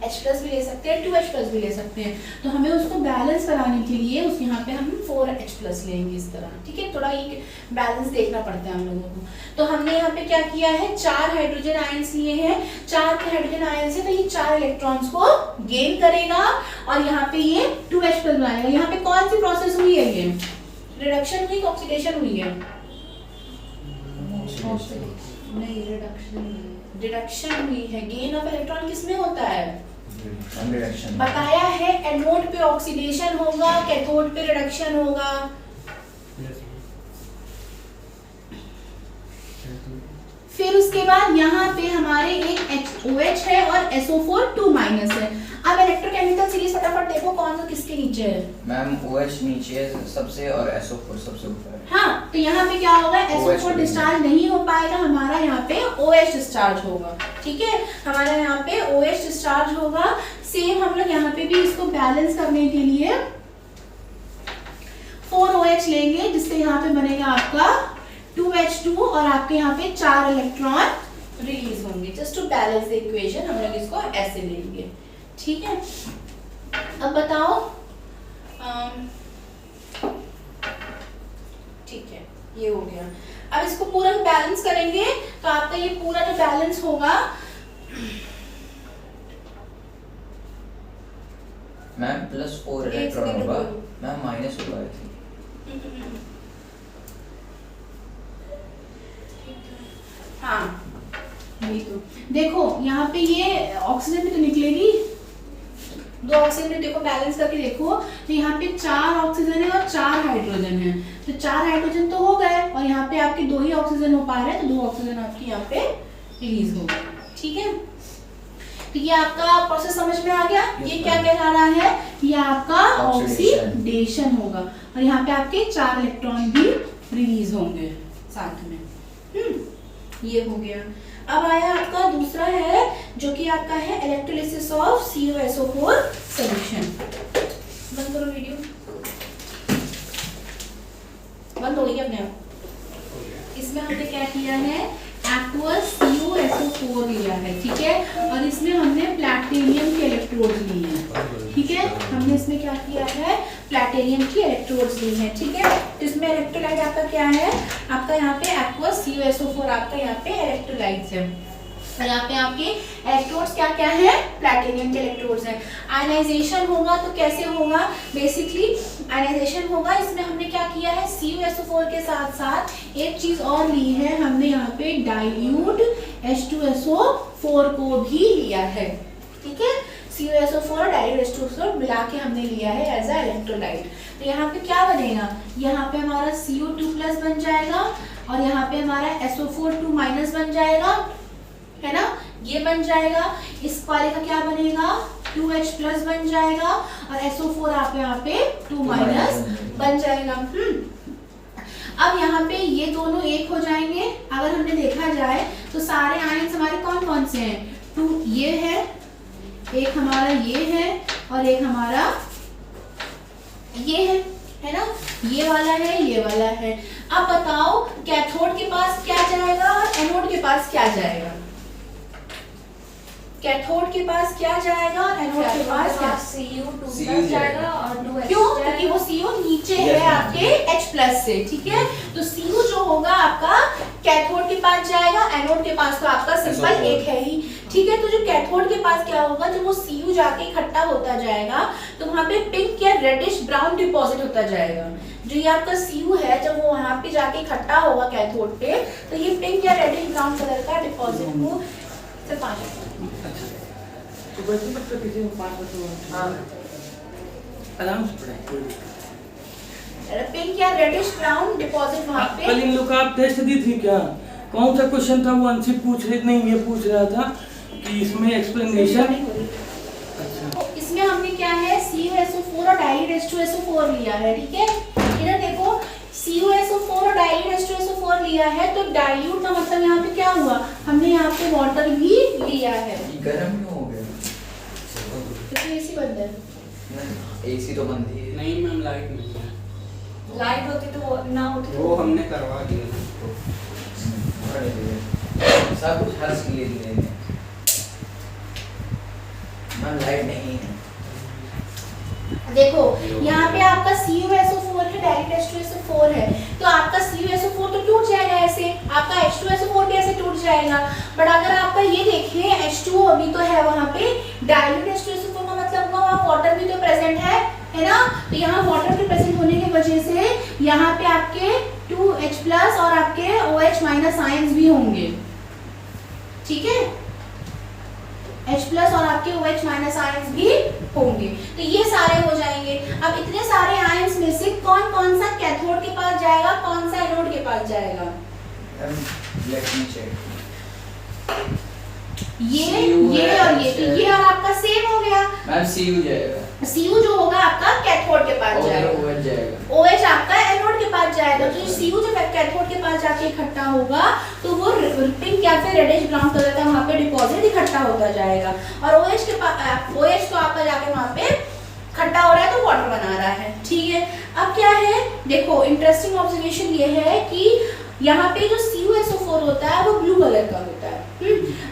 H+ भी ले सकते हैं, 2H+ भी ले सकते हैं। तो हमें उसको बैलेंस कराने के लिए उस यहाँ पे हम 4H+ लेंगे इस तरह, ठीक है। थोड़ा ये बैलेंस देखना पड़ता है हम लोगों को। तो हमने यहाँ पे क्या किया है, 4 हाइड्रोजन आयंस लिए हैं। 4 के हाइड्रोजन आयंस से तो ये 4 इलेक्ट्रॉन्स को गेन करेगा और यहाँ पे ये 2H+ बनाएगा। यहाँ पे कौन सी प्रोसेस हुई है? ये रिडक्शन हुई, ऑक्सीडेशन हुई है? नहीं, रिडक्शन हुई है। गेन ऑफ इलेक्ट्रॉन किस में होता है? रिडक्शन। बताया है एनोड पे ऑक्सीडेशन होगा, कैथोड पे रिडक्शन होगा। फिर उसके बाद यहाँ पे हमारे एक OH है और SO4 2- है। अब इलेक्ट्रोकेमिकल सीरीज फटाफट देखो कौन सा किसके नीचे है। मैम OH नीचे है सबसे और SO4 सबसे ऊपर है। हाँ, तो यहाँ पे क्या होगा, SO4 डिस्चार्ज नहीं हो पाएगा, हमारा यहाँ पे OH डिस्चार्ज होगा, ठीक है। हमारा यहाँ पे OH डिस्चार्ज होगा। सेम हम लोग यहाँ पे भी इसको बैलेंस करने के लिए 4OH लेंगे, जिससे यहाँ पे बनेगा आपका 2H2 और आपके यहाँ पे 4 इलेक्ट्रॉन रिलीज होंगे। Just to balance the equation हम लोग इसको ऐसे लेंगे, ठीक है। अब बताओ, ठीक है, ये हो गया। अब इसको पूरा बैलेंस करेंगे तो आपका ये पूरा जो बैलेंस होगा, मैम +4 इलेक्ट्रॉन होगा, मैम माइनस होगा। हाँ, यही तो देखो यहाँ पे ये ऑक्सीजन भी तो निकलेगी, 2 ऑक्सीजन देखो बैलेंस करके देखो। तो यहाँ पे 4 ऑक्सीजन है और 4 हाइड्रोजन है, तो 4 हाइड्रोजन तो हो गए और यहाँ पे आपके 2 ही ऑक्सीजन हो पा रहे हैं, तो 2 ऑक्सीजन आपकी यहाँ पे रिलीज हो गए, ठीक है। तो ये आपका प्रोसेस समझ में आ गया। ये क्या कहला रहा है, ये आपका ऑक्सीडेशन होगा और यहाँ पे आपके 4 इलेक्ट्रॉन भी रिलीज होंगे साथ में। ये हो गया। अब आया आपका दूसरा है जो कि आपका है इलेक्ट्रोलिसिस ऑफ CuSO4 सॉल्यूशन। बंद करो वीडियो, बंद हो गई अपने आप। इसमें हमने क्या किया है, एक्वस CuSO4 लिया है, ठीक है, और इसमें हमने प्लैटिनियम के इलेक्ट्रोड्स लिए हैं, ठीक है। हमने इसमें क्या किया है, प्लैटिनियम की इलेक्ट्रोड्स ली हैं, ठीक है। तो इसमें इलेक्ट्रोलाइट आपका क्या है, आपका यहाँ पे एक्वस CuSO4 आपका यहाँ पे इलेक्ट्रोलाइट्स है और यहाँ पे आपके इलेक्ट्रोड्स क्या क्या है, प्लैटिनियम के इलेक्ट्रोड्स हैं। आयनाइजेशन होगा तो कैसे होगा, बेसिकली आयनाइजेशन होगा, इसमें हमने क्या किया है, CuSO4 के साथ साथ एक चीज और ली है, हमने यहाँ पे डाइल्यूट H2SO4 को भी लिया है, ठीक है। CuSO4 डाइल्यूट H2SO मिला के हमने लिया है एज अ इलेक्ट्रोलाइट। तो यहाँ पे क्या बनेगा, यहाँ पे हमारा Cu2+ बन जाएगा और यहाँ पे हमारा SO4 2- बन जाएगा, है ना, ये बन जाएगा। इस वाले का क्या बनेगा, 2H+ बन जाएगा और SO4 आप यहाँ पे 2- बन जाएगा। अब यहाँ पे ये दोनों एक हो जाएंगे। अगर हमने देखा जाए तो सारे आयन्स हमारे कौन कौन से हैं, 2 ये है, एक हमारा ये है और एक हमारा ये है ना, ये वाला है, ये वाला है। अब बताओ कैथोड के पास क्या जाएगा और एनोड के पास क्या जाएगा, कैथोड के पास क्या जाएगा और एनोड के पास क्या, Cu2+ जाएगा और 2H क्यों, क्योंकि वो Cu नीचे है आपके H+ से, ठीक है। तो Cu जो होगा आपका कैथोड के पास जाएगा, एनोड के पास तो आपका सिंपल एक है ही, ठीक है। तो जो कैथोड के पास क्या होगा, जब वो Cu जाके इकट्ठा होता जाएगा तो वहाँ पे पिंक या रेडिश ब्राउन डिपॉजिट होता जाएगा। जो ये आपका Cu है, जब वो वहाँ पे जाके इकट्ठा होगा कैथोड पे, तो ये पिंक या रेडिश ब्राउन कलर का डिपॉजिट हो सिर्फ 5 तो बच्चे मत कर किसी को 5 बच्चों आराम से पढ़ाई। पिंक या रेडिश ब्राउन डिपॉजिट वहाँ पे। कल इन लोग का आप टेस्ट दी थी क्या, कौन सा क्वेश्चन था वो अंशित पूछ रही नहीं, ये पूछ रहा था कि इसमें एक्सप्लेनेशन। अच्छा तो इसमें हमने क्या है CuSO4 और डाइल्यूट H2SO4 लिया है, ठीक है। इधर देखो CuSO4 और डाइल्यूट H2SO4 लिया है, तो डाइल्यूट का मतलब यहाँ पे क्या हुआ, हमने यहाँ पे वाटर भी लिया है। गर्म क्यों हो गया? तो एसी बंद है। एसी तो बंद ही है। नहीं मैम, लाइट नहीं है, लाइट होती तो वो ना होती वो हमने करवा दिया था। सब कुछ हर चीज ले लिए हैं। मैम लाइट नहीं है। देखो यहाँ पे आपका CuSO4 है, डाइल्यूट H2SO4 है, तो आपका CuSO4 तो टूट जाएगा ऐसे, आपका H2SO4 भी ऐसे टूट जाएगा। बट अगर आपका ये देखें H2O अभी तो है वहाँ पे, डाइल्यूट H2SO4 का मतलब हुआ वहाँ वाटर भी तो प्रेजेंट है ना। तो यहाँ वाटर के प्रेजेंट होने की वजह से यहाँ पे आपके 2H+ और आपके OH- आयंस भी होंगे, ठीक है। H+ और आपके OH- आयंस भी होंगे, तो ये सारे हो जाएंगे। अब इतने सारे आयंस में से कौन कौन सा कैथोड के पास जाएगा, कौन सा एनोड के पास जाएगा? Let me check. ये और ये और आपका सेम हो गया। मैम Cu जाएगा। Cu जो होगा आपका कैथोड के पास जाएगा, OH जाएगा। OH आपका एनोड के पास जाएगा। तो Cu जब कैथोड के पास जाके इकट्ठा होगा तो वो पिंक या फिर रेडिश ब्राउन कलर का वहाँ पे डिपॉजिट इकट्ठा होता जाएगा, और OH के पास OH तो आपका जाके वहाँ पे इकट्ठा हो रहा है, तो वाटर बना रहा है, ठीक है। अब क्या है, देखो इंटरेस्टिंग ऑब्जर्वेशन ये है कि यहाँ पे जो CuSO4 होता है वो ब्लू कलर का होता है।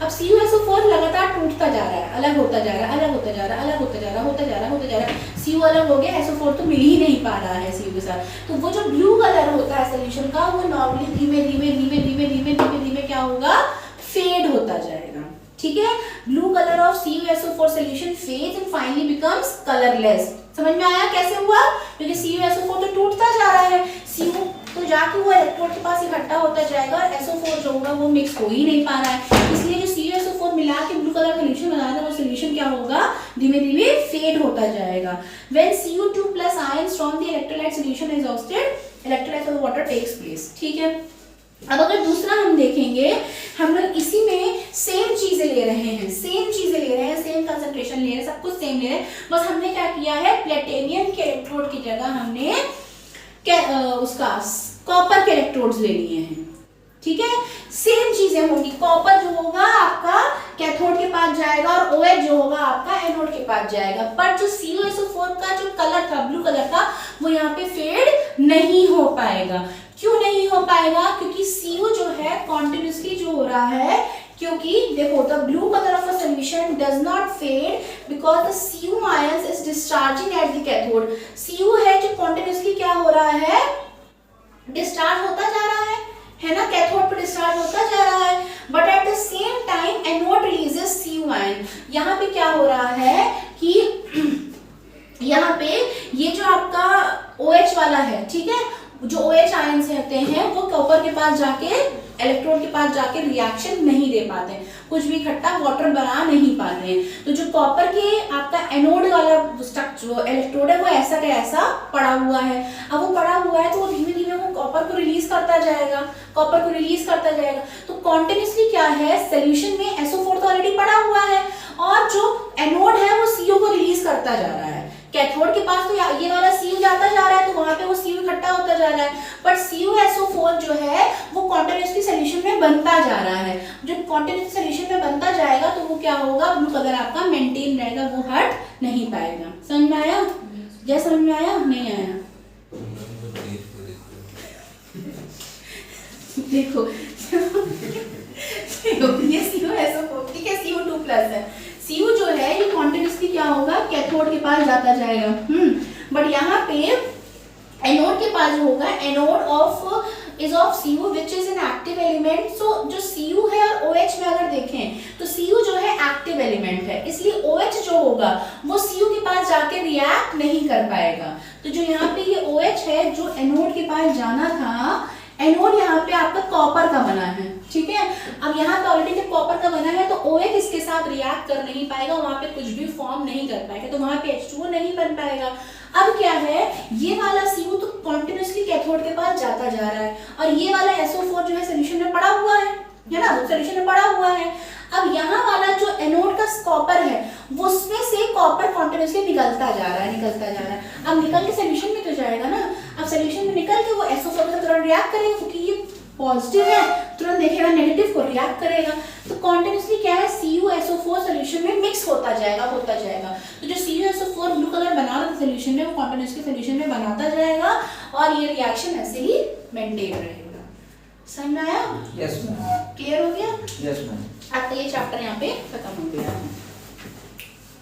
अब CuSO4 लगातार टूटता जा रहा है, अलग होता जा रहा है, अलग होता जा रहा है, अलग होता जा रहा है, होता जा रहा है, होता जा रहा है। Cu अलग हो गया, SO4 तो मिल ही नहीं पा रहा है Cu के साथ। तो वो जो ब्लू कलर होता है सोल्यूशन का, वो नॉर्मली धीमे धीमे धीमे धीमे धीमे धीमे धीमे क्या होगा, फेड होता जाएगा, ठीक है। Blue colour of CuSO4 solution fades and finally becomes colourless. समझ में आया कैसे हुआ? क्योंकि CuSO4 तो टूटता जा रहा है, Cu तो जाके वो इलेक्ट्रोड के पास इकट्ठा होता जाएगा, और SO4 जो होगा वो मिक्स हो ही नहीं पा रहा है। इसलिए जो CuSO4 मिला के ब्लू कलर का सोल्यूशन बना रहा है, वो सोल्यूशन क्या होगा, धीमे धीमे फेड होता जाएगा। When Cu2+ ions from the electrolyte solution is exhausted, electrolysis of water takes place, ठीक है। अब अगर दूसरा हम देखेंगे, हम लोग इसी में सेम चीजें ले रहे हैं, सेम चीजें ले रहे हैं, सेम कंसंट्रेशन ले रहे हैं, सब कुछ सेम ले रहे हैं, बस हमने क्या किया है, प्लेटिनियम के इलेक्ट्रोड की जगह हमने उसका कॉपर के इलेक्ट्रोड्स ले लिए हैं, ठीक है। सेम चीजें होंगी, कॉपर जो होगा आपका कैथोड के पास जाएगा, और OH जो होगा आपका एनोड के पास जाएगा। पर जो CuSO4 का जो कलर था, ब्लू कलर का, वो यहाँ पे फेड नहीं हो पाएगा। क्यों नहीं हो पाएगा? क्योंकि Cu जो है कॉन्टिन्यूसली जो हो रहा है, क्योंकि देखो the blue colour of a solution does not fade because the Cu ions is discharging at the cathode। Cu है जो कॉन्टिन्यूसली क्या हो रहा है, डिस्चार्ज होता जा रहा है ना, कैथोड पर डिस्चार्ज होता जा रहा है, but at the same time anode releases Cu ion। यहाँ पे क्या हो रहा है कि यहाँ पे ये जो आपका OH वाला है, ठीक है, जो OH आयंस होते हैं वो कॉपर के पास जाके, इलेक्ट्रोड के पास जाके रिएक्शन नहीं दे पाते हैं, कुछ भी इकट्ठा वाटर बना नहीं पाते हैं। तो जो कॉपर के आपका एनोड वाला स्ट्रक्चर इलेक्ट्रोड है वो ऐसा का ऐसा पड़ा हुआ है। अब वो पड़ा हुआ है तो वो धीमे धीमे वो कॉपर को रिलीज करता जाएगा, कॉपर को रिलीज करता जाएगा। तो कॉन्टिन्यूसली क्या है, सोल्यूशन में SO4 तो ऑलरेडी पड़ा हुआ है, और जो एनोड है वो Cu को रिलीज करता जा रहा है। कैथोड के पास तो ये वाला Cu जाता जा रहा है, तो वहां पे वो Cu इकट्ठा होता जा रहा है, बट CuSO4 जो है वो कॉन्टिन्यूसली सॉल्यूशन में बनता जा रहा है। जब कॉन्टिन्यूसली सॉल्यूशन में बनता जाएगा तो वो क्या होगा, ब्लू कलर आपका मेंटेन रहेगा, वो हट नहीं पाएगा। समझ में आया? जय समझ में आया? नहीं आया? देखो ये CuSO4, ठीक है, Cu2+ है। Cu जो है ये कॉन्टिन्यूसली क्या होगा, कैथोड के पास जाता जाएगा, बट यहाँ पे एनोड के पास जो होगा, anode of is of Cu which is an active element. So जो Cu है और OH में अगर देखें तो Cu जो है एक्टिव एलिमेंट है, इसलिए OH जो होगा वो Cu के पास जाके रिएक्ट नहीं कर पाएगा। तो जो यहाँ पे ये OH है जो एनोड के पास जाना था, एनोड यहाँ पे आपका कॉपर का बना है, ठीक है। अब यहाँ पे ऑलरेडी जब कॉपर का बना है तो OH इसके साथ रिएक्ट कर नहीं पाएगा, वहां पे कुछ भी फॉर्म नहीं कर पाएगा, तो वहां पे H2O नहीं बन पाएगा। अब क्या है, ये वाला Cu तो कॉन्टिन्यूसली कैथोड के पास जाता जा रहा है, और ये वाला SO4 जो है सोल्यूशन में पड़ा हुआ है, है ना, वो सोल्यूशन में पड़ा हुआ है। अब यहाँ वाला जो एनोड का कॉपर है वो उसमें से कॉपर कॉन्टिन्यूसली निकलता जा रहा है। अब निकल के सोल्यूशन में तो जाएगा ना, अब सोल्यूशन में निकल के वो SO4 के साथ तुरंत रिएक्ट करेगा, क्योंकि ये पॉजिटिव है, तुरंत देखेगा नेगेटिव को, रिएक्ट करेगा। तो कॉन्टिन्यूसली क्या है, CuSO4 सोल्यूशन में मिक्स होता जाएगा। तो जो CuSO4 ब्लू कलर बना रहा था सोल्यूशन में, वो कॉन्टिन्यूसली सोल्यूशन में बनाता जाएगा और ये रिएक्शन ऐसे ही मेंटेन रहेगा। समझ में आया? Yes ma'am. क्लियर हो गया? Yes ma'am. आपका ये चैप्टर यहाँ पे खत्म हो गया है।